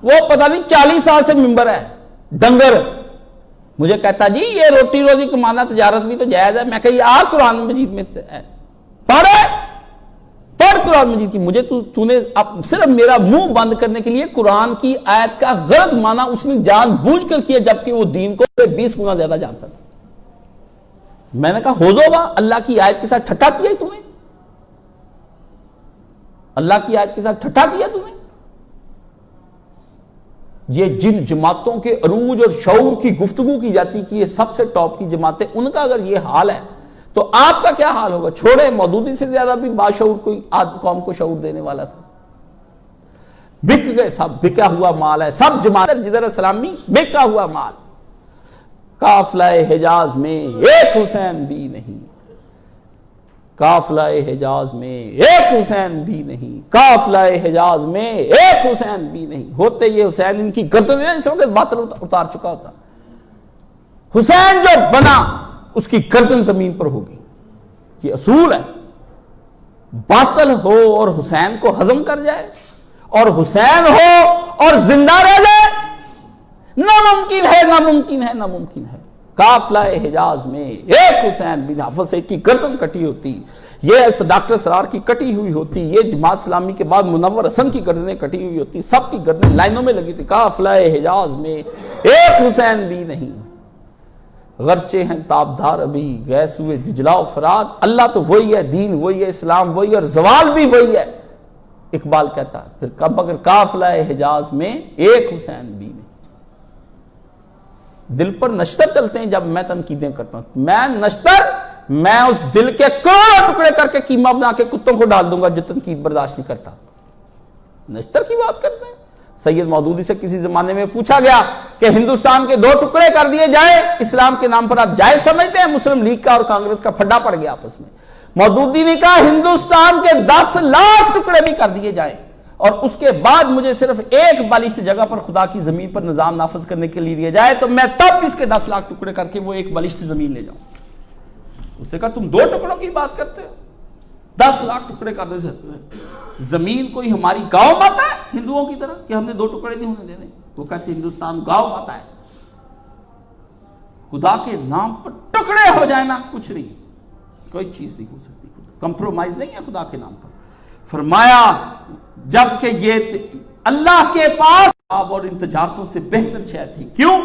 وہ پتہ نہیں 40 سال سے ممبر ہے، ڈنگر، مجھے کہتا جی یہ روٹی روزی کمانا تجارت بھی تو جائز ہے۔ میں کہی آ قرآن مجید میں پڑھ قرآن مجید کی، مجھے تو نے صرف میرا منہ بند کرنے کے لیے قرآن کی آیت کا غلط معنی اس نے جان بوجھ کر کیا، جبکہ وہ دین کو 20 گنا زیادہ جانتا تھا۔ میں نے کہا ہوزوبا، اللہ کی آیت کے ساتھ ٹھٹا کیا تو نے، اللہ کی آیت کے ساتھ ٹھٹا کیا تو نے۔ یہ جن جماعتوں کے عروج اور شعور کی گفتگو کی جاتی کہ یہ سب سے ٹاپ کی جماعتیں، ان کا اگر یہ حال ہے تو آپ کا کیا حال ہوگا؟ چھوڑے مودودی سے زیادہ بھی باشعور کوئی قوم کو شعور دینے والا تھا۔ بک گئے، سب بکا ہوا مال ہے، سب جماعت جدر اسلامی بکا ہوا مال۔ قافلہ حجاز میں ایک حسین بھی نہیں، قافلہ حجاز میں ایک حسین بھی نہیں، قافلہ حجاز میں ایک حسین بھی نہیں، ہوتے یہ حسین ان کی گردن میں اس وقت باطل اتار چکا ہوتا۔ حسین جو بنا اس کی گردن زمین پر ہوگی، یہ اصول ہے۔ باطل ہو اور حسین کو ہضم کر جائے، اور حسین ہو اور زندہ رہ جائے، ناممکن ہے، ناممکن ہے، ناممکن ہے۔ قافلہ حجاز میں ایک حسین بن حافظ کی گردن کٹی ہوتی، یہ ڈاکٹر سرار کی کٹی ہوئی ہوتی، یہ جماعت اسلامی کے بعد منور حسن کی گردنیں کٹی ہوئی ہوتی، سب کی گردنیں لائنوں میں لگی تھی۔ قافلہ حجاز میں ایک حسین بھی نہیں، غرچے ہیں تابدار ابھی گیس ہوئے دجلہ و فرات، اللہ تو وہی ہے، دین وہی ہے، اسلام وہی ہے، اور زوال بھی وہی ہے۔ اقبال کہتا ہے پھر کب اگر قافلہ حجاز میں ایک حسین بھی نہیں۔ دل پر نشتر چلتے ہیں جب میں تنقیدیں کرتا ہوں، میں نشتر، میں اس دل کے کروڑوں ٹکڑے کر کے قیمہ بنا کے کتوں کو ڈال دوں گا جو تنقید برداشت نہیں کرتا۔ نشتر کی بات کرتے ہیں۔ سید مودودی سے کسی زمانے میں پوچھا گیا کہ ہندوستان کے 2 ٹکڑے کر دیے جائے اسلام کے نام پر، آپ جائز سمجھتے ہیں؟ مسلم لیگ کا اور کانگریس کا پھڈا پڑ گیا آپس میں۔ مودودی نے کہا ہندوستان کے 10 لاکھ ٹکڑے بھی کر دیے جائیں، اور اس کے بعد مجھے صرف ایک بالشت جگہ پر خدا کی زمین پر نظام نافذ کرنے کے لیے دیا جائے تو میں تب اس کے 10 لاکھ ٹکڑے کر کے وہ ایک بالشت زمین لے جاؤں. اس نے کہا تم 2 ٹکڑوں کی بات کرتے ہو, 10 لاکھ ٹکڑے کرنے سے زمین کوئی ہماری گاؤں ماتا ہے ہندوؤں کی طرح کہ ہم نے 2 ٹکڑے نہیں ہونے دینے. وہ کہتے ہندوستان گاؤں ماتا ہے, خدا کے نام پر ٹکڑے ہو جائے نا کچھ نہیں, کوئی چیز نہیں ہو سکتی, کمپرومائز نہیں ہے خدا کے نام پر. فرمایا جب کہ یہ اللہ کے پاس آب اور ان تجارتوں سے بہتر شے تھی. کیوں؟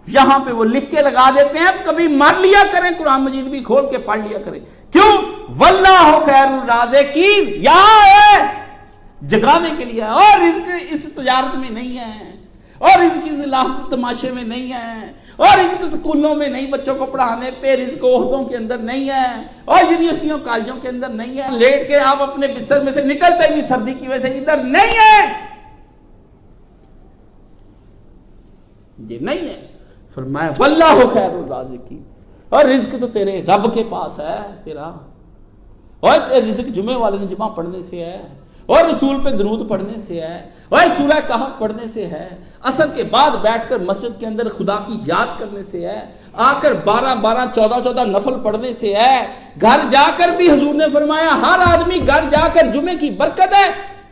یہاں پہ وہ لکھ کے لگا دیتے ہیں, کبھی مر لیا کریں, قرآن مجید بھی کھول کے پڑھ لیا کریں. کیوں؟ واللہ خیر الرازقین, یہاں ہے جگانے کے لیے, اور رزق اس تجارت میں نہیں ہے, اور رزق اس لاف تماشے میں نہیں ہے, اور رزق سکولوں میں نہیں, بچوں کو پڑھانے پہ رزق عہدوں کے اندر نہیں ہے, اور یونیورسٹیوں کالجوں کے اندر نہیں ہے, لیٹ کے آپ اپنے بستر میں سے نکلتے بھی سردی کی وجہ سے ادھر نہیں ہے, یہ نہیں ہے. فرمایا واللہ خیر الرازقین, اور رزق تو تیرے رب کے پاس ہے تیرا, اور رزق جمعے والے دن جمعہ پڑھنے سے ہے, اور رسول پہ درود پڑھنے سے ہے, اور سورہ کہف پڑھنے سے ہے, عصر کے بعد بیٹھ کر مسجد کے اندر خدا کی یاد کرنے سے ہے, آ کر 12 14 نفل پڑھنے سے ہے, گھر جا کر بھی حضور نے فرمایا ہر آدمی گھر جا کر جمعے کی برکت ہے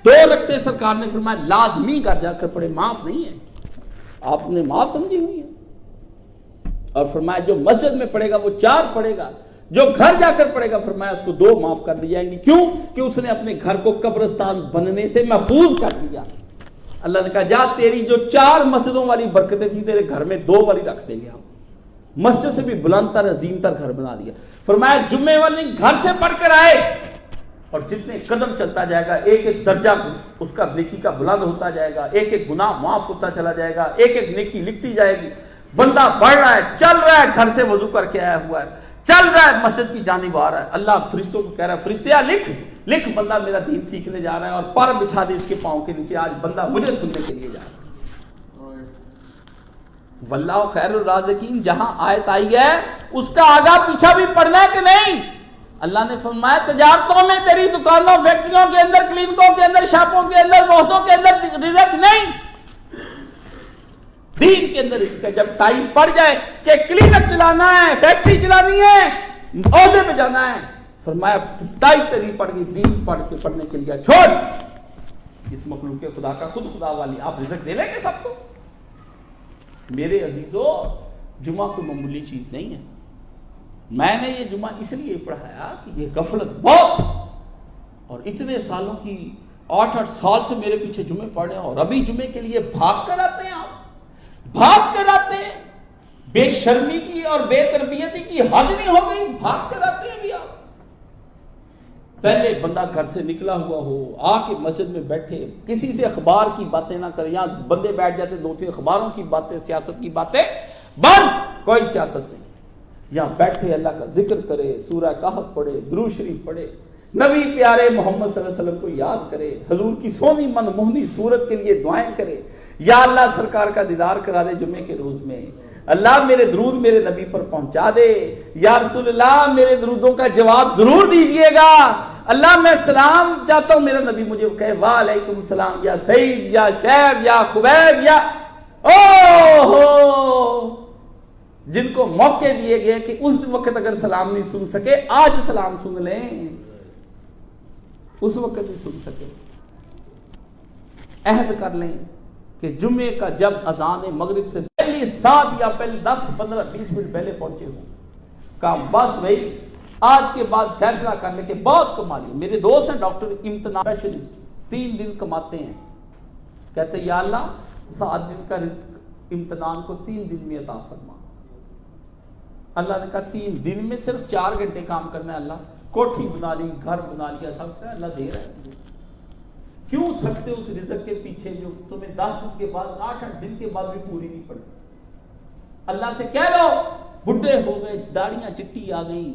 2 رکعتیں سرکار نے فرمایا لازمی گھر جا کر پڑھے, معاف نہیں ہے, آپ نے معاف سمجھی ہوئی ہے. اور فرمایا جو مسجد میں پڑھے گا وہ 4 پڑھے گا, جو گھر جا کر پڑھے گا فرمایا اس کو 2 معاف کر دی جائیں گی. کیوں؟ کہ اس نے اپنے گھر کو قبرستان بننے سے محفوظ کر دیا. اللہ نے کہا جا تیری جو 4 مسجدوں والی برکتیں تھی تیرے گھر میں 2 والی رکھ دیں گے ہم, مسجد سے بھی بلند تر عظیم تر گھر بنا دیا. فرمایا جمعے والے گھر سے پڑھ کر آئے, اور جتنے قدم چلتا جائے گا ایک ایک درجہ اس کا نیکی کا بلند ہوتا جائے گا, ایک ایک گناہ معاف ہوتا چلا جائے گا, ایک ایک نیکی لکھتی جائے گی. بندہ بڑھ رہا ہے, چل رہا ہے, گھر سے وضو کر کے آیا ہوا ہے, چل رہا ہے, مسجد کی جانب آ رہا ہے, اللہ فرشتوں کو کہہ رہا ہے فرشتیا لکھ بندہ میرا دین سیکھنے جا رہا ہے, اور پر بچھا دے اس کے پاؤں کے نیچے, آج بندہ مجھے سننے کے لیے جا رہا ہے. واللہ خیر الرازقین جہاں آیت آئی ہے اس کا آگا پیچھا بھی پڑھنا ہے کہ نہیں؟ اللہ نے فرمایا تجارتوں میں, تیری دکانوں, فیکٹریوں کے اندر, کلینکوں کے اندر, شاپوں کے اندر, بہتوں کے اندر رزق نہیں, دین کے اندر اس کا جب ٹائم پڑ جائے کہ کلینک چلانا ہے, فیکٹری چلانی ہے, عہدے پہ جانا ہے, فرمایا ٹائم تیری پڑ گئی, دین پڑھنے کے لیے چھوڑ. اس مخلوق خدا کا خود خدا والی آپ رزق دے لیں گے سب کو. میرے عزیزو جمعہ کوئی معمولی چیز نہیں ہے. میں نے یہ جمعہ اس لیے پڑھایا کہ یہ غفلت بہت, اور اتنے سالوں کی 8 سال سے میرے پیچھے جمعے پڑھے, اور ابھی جمعے کے لیے بھاگ کر آتے ہیں, آپ بھاگ کر آتے ہیں, بے شرمی کی اور بے تربیتی کی حد نہیں ہو گئی, بھاگ کر آتے ہیں بھی آپ. پہلے بندہ گھر سے نکلا ہوا ہو, آ کے مسجد میں بیٹھے, کسی سے اخبار کی باتیں نہ کریں, یہاں بندے بیٹھ جاتے 2-3 اخباروں کی باتیں, سیاست کی باتیں بند, کوئی سیاست نہیں, یہاں بیٹھے اللہ کا ذکر کرے, سورہ کہف پڑھے, درود شریف پڑھے, نبی پیارے محمد صلی اللہ علیہ وسلم کو یاد کرے, حضور کی سونی من موہنی صورت کے لیے دعائیں کرے, یا اللہ سرکار کا دیدار کرا دے جمعے کے روز میں, اللہ میرے درود میرے نبی پر پہنچا دے, یا رسول اللہ میرے درودوں کا جواب ضرور دیجئے گا, اللہ میں سلام چاہتا ہوں, میرا نبی مجھے کہے وعلیکم السلام یا سعید یا شیب یا خبیب یا جن کو موقع دیے گئے کہ اس وقت اگر سلام نہیں سن سکے آج سلام سن لیں, اس وقت نہیں سن سکے, عہد کر لیں کہ جمعے کا جب اذان مغرب سے پہلی 7 یا پہلے 10 15 20 منٹ پہلے پہنچے ہوں, کہا بس بھائی آج کے بعد فیصلہ کرنے کے بہت کما لیے. میرے دوست ہیں ڈاکٹر امتنان اسپیشلسٹ, 3 دن کماتے ہیں, کہتے یا اللہ 7 دن کا رزق امتنان کو 3 دن میں عطا فرما. اللہ نے کہا 3 دن میں صرف 4 گھنٹے کام کرنا ہے, اللہ کوٹھی بنا لی, گھر بنا لیا, سب کا اللہ دے رہا ہے. کیوں تھکتے اس رزق کے پیچھے جو تمہیں 10 دن کے بعد 8 دن کے بعد بھی پوری نہیں پڑتی. اللہ سے کہہ دو بڈھے ہو گئے, داڑیاں چٹی آ گئی,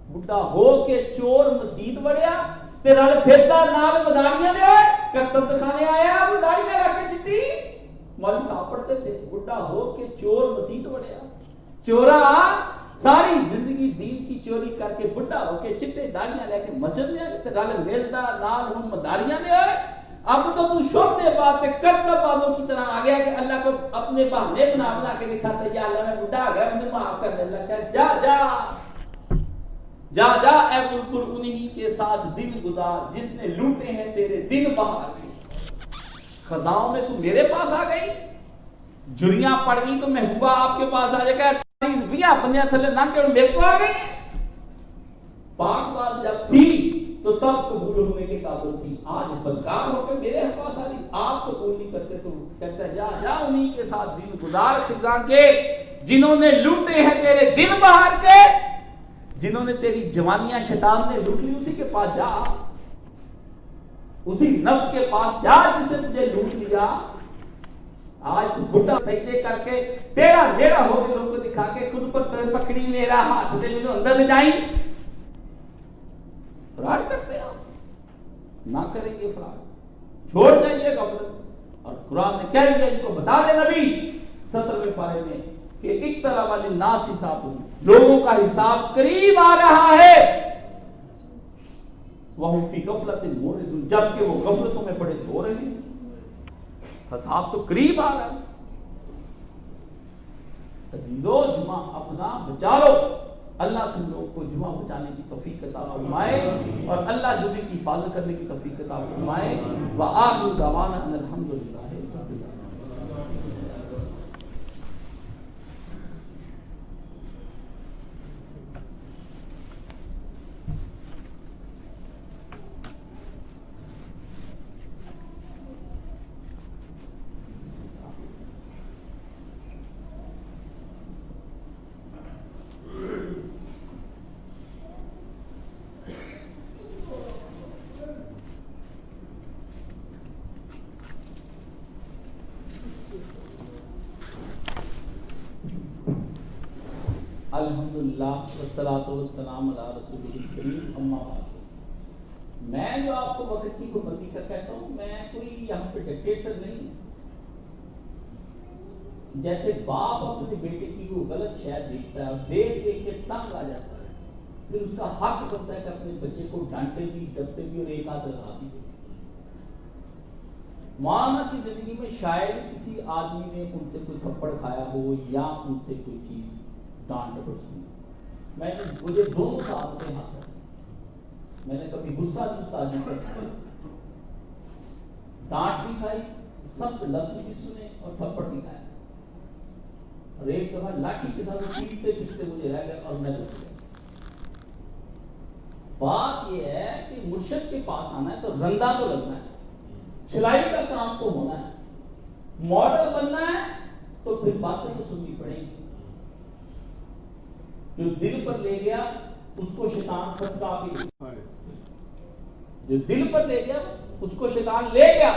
بڈھا ہو کے چور مسجد بڑھیا تے رل پھردا نال مداڑیاں لے آئے, کرتب خانے آیا وہ داڑیاں رکھ کے چٹی, مولوی صاحب پڑھتے تھے, بڈھا ہو کے چور مسجد بڑھیا, چورا ساری زندگی دین کی چوری کر کے بڈھا ہو کے چٹے داڑیاں لے کے مسجد میں آ کے رل ملدا نال ہم مداڑیاں لے آئے, اب تو تو شوتے باتیں کرتا باتوں کی طرح آ گیا کہ اللہ کو اپنے بہانے بنا کے دکھاتا ہے، یا اللہ میں بڈھا گیا مجھے معاف کر دے۔ اللہ کہا جا جا جا جا اے بلبل انہی کے ساتھ دن گزار جس نے لوٹے ہیں تیرے دن بہار میں۔ خزاؤں میں تو میرے پاس آ گئی، جھریاں پڑ گئی تو محبوبہ آپ کے پاس آ جائے گا، بھی اپنے تھلے نہ کہ میرے کو آ گئی۔ پاک بات جب تھی تو تب قبول ہونے کے قابل تھی، آج بدکار ہو کے میرے پاس آ رہی، آپ قبول نہیں کرتے تو کہتا ہے جا جا انہی کے ساتھ دن گزار خزاں کے جنہوں نے لوٹے ہیں تیرے دن بہار کے، جنہوں نے تیری جوانیاں شیطان نے لوٹ لی، اسی کے پاس جا، اسی نفس کے پاس جا جس نے تجھے لوٹ لیا۔ آج تو بڈھا سجدے کر کے تیرا میرا ہو کے لوگوں کو دکھا کے خود پر پکڑی میرا ہاتھ دے مجھے اندر لے جائیں، فراڈ کرتے ہیں آپ، نہ کریں گے فراڈ، چھوڑ جائیے غفلت۔ اور قرآن نے کہہ دیا ان کو بتا دے نبی 17ویں پارے میں کہ اقترب للناس حسابهم، لوگوں کا حساب قریب آ رہا ہے، وَهُمْ فِي غَفْلَةٍ مُعْرِضُونَ، جبکہ وہ غفلتوں میں پڑے سو رہے ہیں، حساب تو قریب آ رہا ہے۔ عزیزو جمعہ اپنا بچا لو، اللہ تم لوگ کو جمعہ بچانے کی توفیق عطا فرمائے اور اللہ جمعے کی حفاظت کرنے کی توفیق عطا فرمائے۔ وآخر دعوانا ان الحمدللہ رب العالمین۔ الحمدللہ والصلاۃ والسلام علی رسول الکریم، اما بعد۔ میں جو آپ کو وقت کی پابندی کا کہتا ہوں، میں کوئی یہاں پہ ڈکٹیٹر نہیں ہوں۔ جیسے باپ اپنے بیٹے کی کوئی غلط شاید دیکھتا ہے اور دیکھ کے تنگ آ جاتا ہے، پھر اس کا حق بنتا ہے کہ اپنے بچے کو ڈانٹے بھی، ڈپٹے بھی اور ایک آدھ لگا بھی۔ مولانا کی زندگی میں شاید کسی آدمی نے ان سے کوئی تھپڑ کھایا ہو یا ان سے کوئی چیز ڈانٹ پڑتی، مجھے دونوں سعادتیں حاصل ہیں۔ میں نے کبھی غصہ بھی استاد نہیں کرتا، ڈانٹ بھی کھائی، سخت لفظ بھی سنے اور تھپڑ بھی کھایا، اور ایک دفعہ لاٹھی کے ساتھ پیٹتے پیٹتے مجھے رہ گیا اور میں رک گیا۔ بات یہ ہے کہ مرشد کے پاس آنا ہے تو رندہ تو لگنا ہے، سلائی کا کام تو ہونا ہے، ماڈل بننا ہے تو پھر باتیں تو سننی پڑیں گی۔ جو دل پر لے گیا اس کو شیطان پھنسا کے، جو دل پر لے گیا اس کو شیطان لے گیا،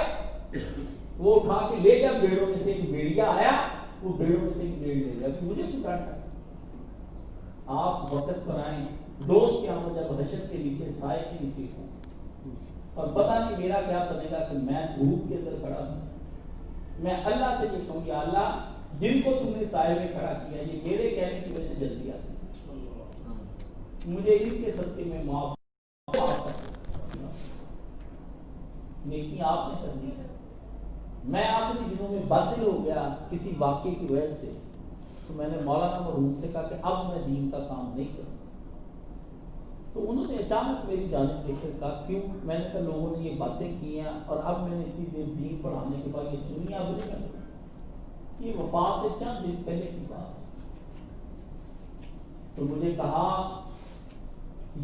وہ اٹھا کے لے گیا، بیڑوں میں سے ایک بیڑیا آیا، وہ بیڑوں میں سے ایک بیڑ لے گیا کہ مجھے کیوں ڈانٹا۔ آپ وقت پر آئیں، دوست کے آمد جب حشر کے نیچے سائے کے نیچے ہوں، اور پتہ نہیں میرا کیا بنے گا کہ میں دھوپ کے اندر کھڑا ہوں، میں اللہ سے یہ کہوں یا اللہ جن کو تم نے سائے میں کھڑا کیا یہ میرے کہنے کی وجہ سے جلدی آتی، مجھے ان کے صدقے میں معاف نیکی آپ نے کر دی ہے۔ میں آخری دنوں میں باطل ہو گیا کسی واقعے کی وجہ سے، تو میں نے مولانا مرحوم سے کہا کہ اب میں دین کا کام نہیں کروں، تو انہوں نے اچانک میری جانب دیکھ کر کہا کیوں؟ میں نے کہا لوگوں نے یہ باتیں کی ہیں اور اب میں نے اتنی دیر دین پڑھانے کے بعد یہ سنی، اب نہیں کروں، یہ وفات سے چند دن پہلے کی بات۔ تو مجھے کہا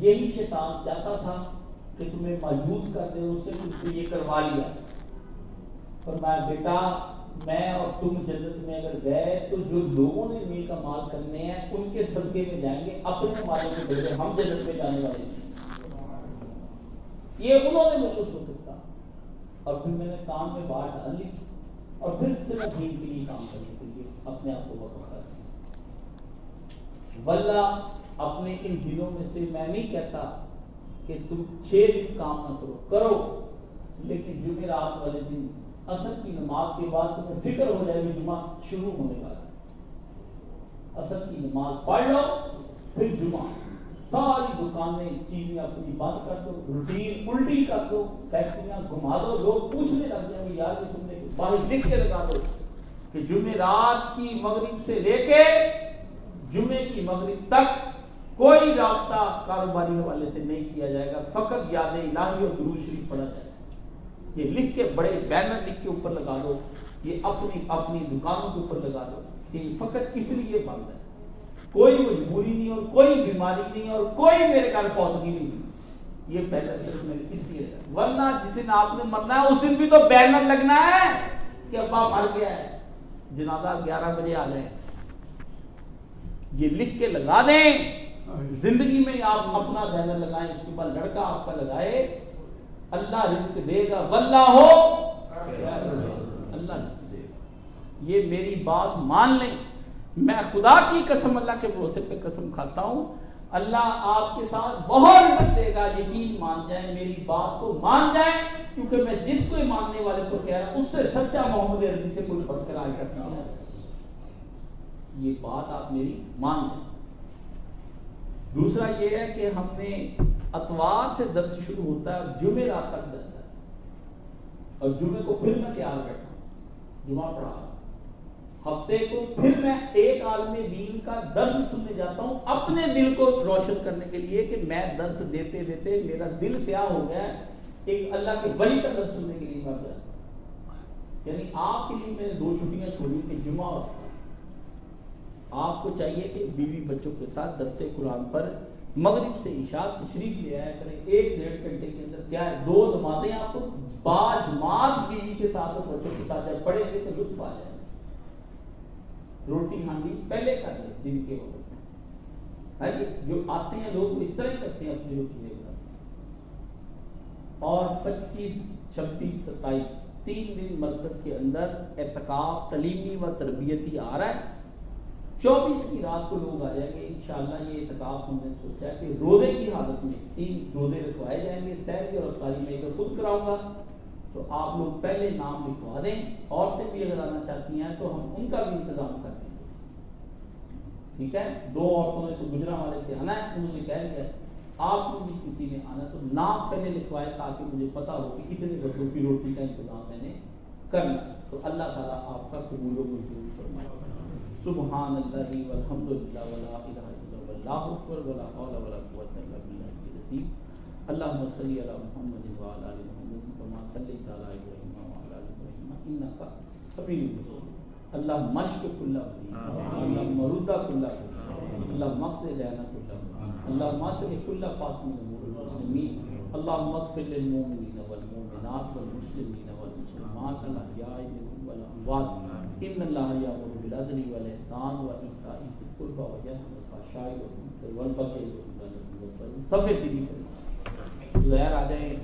یہی شیطان چاہتا تھا کہ تمہیں مایوس کر دے، اس سے تم سے یہ کروا لیا۔ فرمایا بیٹا میں اور تم جنت میں اگر گئے تو جو لوگوں نے نیک اعمال کرنے ہیں ان کے صدقے میں جائیں گے، اپنے مالوں کے بغیر ہم جنت میں جانے والے نہیں۔ یہ انہوں نے مجھے اس وقت کہا، اور پھر میں نے کام میں بات ڈال لی اور پھر سے میں دین کے لیے کام کرنے کے لیے اپنے آپ کو وقف کر دیا۔ واللہ اپنے ان دنوں میں سے میں نہیں کہتا کہ تم 6 دن کام نہ کرو، لیکن جمعرات والے دن عصر کی نماز کے بعد تمہیں فکر ہو جائے گی جمعہ شروع ہونے والا ہے، عصر کی نماز پڑھ لو پھر جمعہ ساری دکانیں چیزیں اپنی بند کر دو، روٹین الٹی کر دو، فیکٹریاں گھما دو، لوگ پوچھنے لگ جائیں گے یار یہ تم نے باہر لکھ کے لگا دو کہ جمعرات کی مغرب سے لے کے جمعے کی مغرب تک کوئی رابطہ کاروباری حوالے سے نہیں کیا جائے گا، فقط یاد الہی اور درود شریف پڑھا جائے گا۔ یہ لکھ کے بڑے بینر لکھ کے اوپر لگا دو، یہ اپنی دکانوں کے اوپر لگا دو کہ یہ فقط اس لیے بند ہے، کوئی مجبوری نہیں اور کوئی بیماری نہیں اور کوئی میرے گھر فوتگی نہیں، یہ بینر صرف میں اس لیے ہے، ورنہ جس دن آپ نے مرنا ہے اس دن بھی تو بینر لگنا ہے کہ ابا مر گیا ہے، جنازہ 11 بجے آ جائے، یہ لکھ کے لگا دیں۔ زندگی میں آپ اپنا بینر لگائیں، اس کے بعد لڑکا آپ کا لگائے، اللہ رزق دے گا، واللہ ہو اللہ رزق دے گا۔ یہ میری بات مان لیں، میں خدا کی قسم اللہ کے بھروسے پہ قسم کھاتا ہوں، اللہ آپ کے ساتھ بہت رزق دے گا، یقین مان جائیں، میری بات کو مان جائیں، کیونکہ میں جس کو ماننے والے کو کہہ رہا ہوں اس سے سچا محمد عربی سے کوئی بڑھ کر آئے کرتا ہوں، یہ بات آپ میری مان جائیں۔ دوسرا یہ ہے کہ ہم نے اتوار سے درس شروع ہوتا ہے اور جمعہ رات تک جاتا ہے، اور جمعے کو پھر میں تیار کرتا ہوں، جمعہ پڑھا ہفتے کو پھر میں ایک عالم دین کا درس سننے جاتا ہوں، اپنے دل کو روشن کرنے کے لیے کہ میں درس دیتے دیتے میرا دل سیاہ ہو گیا ہے، ایک اللہ کے ولی کا درس سننے کے لیے مر جاتا ہوں۔ یعنی آپ کے لیے میں نے 2 چھٹیاں چھوڑی کہ جمعہ اور آپ کو چاہیے کہ بیوی بچوں کے ساتھ درس قرآن پر مغرب سے عشاء تشریف لے آیا کریں، 1-1.5 گھنٹے کے اندر کیا ہے 2 نمازیں آپ کو باجماعت بیوی کے ساتھ اور بچوں کے ساتھ جب پڑھیں گے تو لطف آ جائے گا۔ روٹی ہانڈی پہلے کر لیں دن کے وقت ہے، جو آتے ہیں لوگ وہ اس طرح ہی کرتے ہیں اپنی روٹی لے کر، اور 25، 26، 27 3 دن مرکز کے اندر اعتکاف تعلیمی و تربیتی آ رہا ہے، 24 کی رات کو لوگ آ جائیں گے انشاءاللہ۔ یہ اعتکاف ہم نے سوچا ہے کہ روزے کی حالت میں 3 روزے رکھوائے جائیں گے، سحری اور افطاری میں اگر خود کراؤں گا تو آپ لوگ پہلے نام لکھوا دیں، عورتیں بھی اگر آنا چاہتی ہیں تو ہم ان کا بھی انتظام کر دیں گے، ٹھیک ہے۔ 2 عورتوں نے تو گجرا والے سے آنا ہے، انہوں نے کہہ دیا آپ کو بھی کسی نے آنا تو نام پہلے لکھوائے تاکہ مجھے پتا ہو کہ اتنے بچوں کی روٹی کا انتظام میں نے کرنا، تو اللہ تعالیٰ آپ کا قبول و منظور فرمائے۔ سبحان اللہ والحمدللہ ولا الہ الا اللہ واللہ اکبر ولا حول ولا قوۃ الا باللہ العظیم۔ اللہم صلی علی محمد وعلی آل محمد کما صلیت علی ابراہیم وعلی آل ابراہیم انک حمید مجید۔ اللہم مشف کل بلی، اللہم مرد کل بلی، اللہم مقصد لنا کل بلی، اللہم اصلح کل فاسد امور المسلمین، اللہم اغفر للمؤمنین والمؤمنات والمسلمین والمسلمات الاحیاء منهم والاموات، ان اللہ یامر بالعدل والاحسان وایتاء ذی القربی وینہی عن الفحشاء والمنکر والبغی یعظکم لعلکم تذکرون۔ صفحے سیدھی کریں، ظاہر آ جائیں۔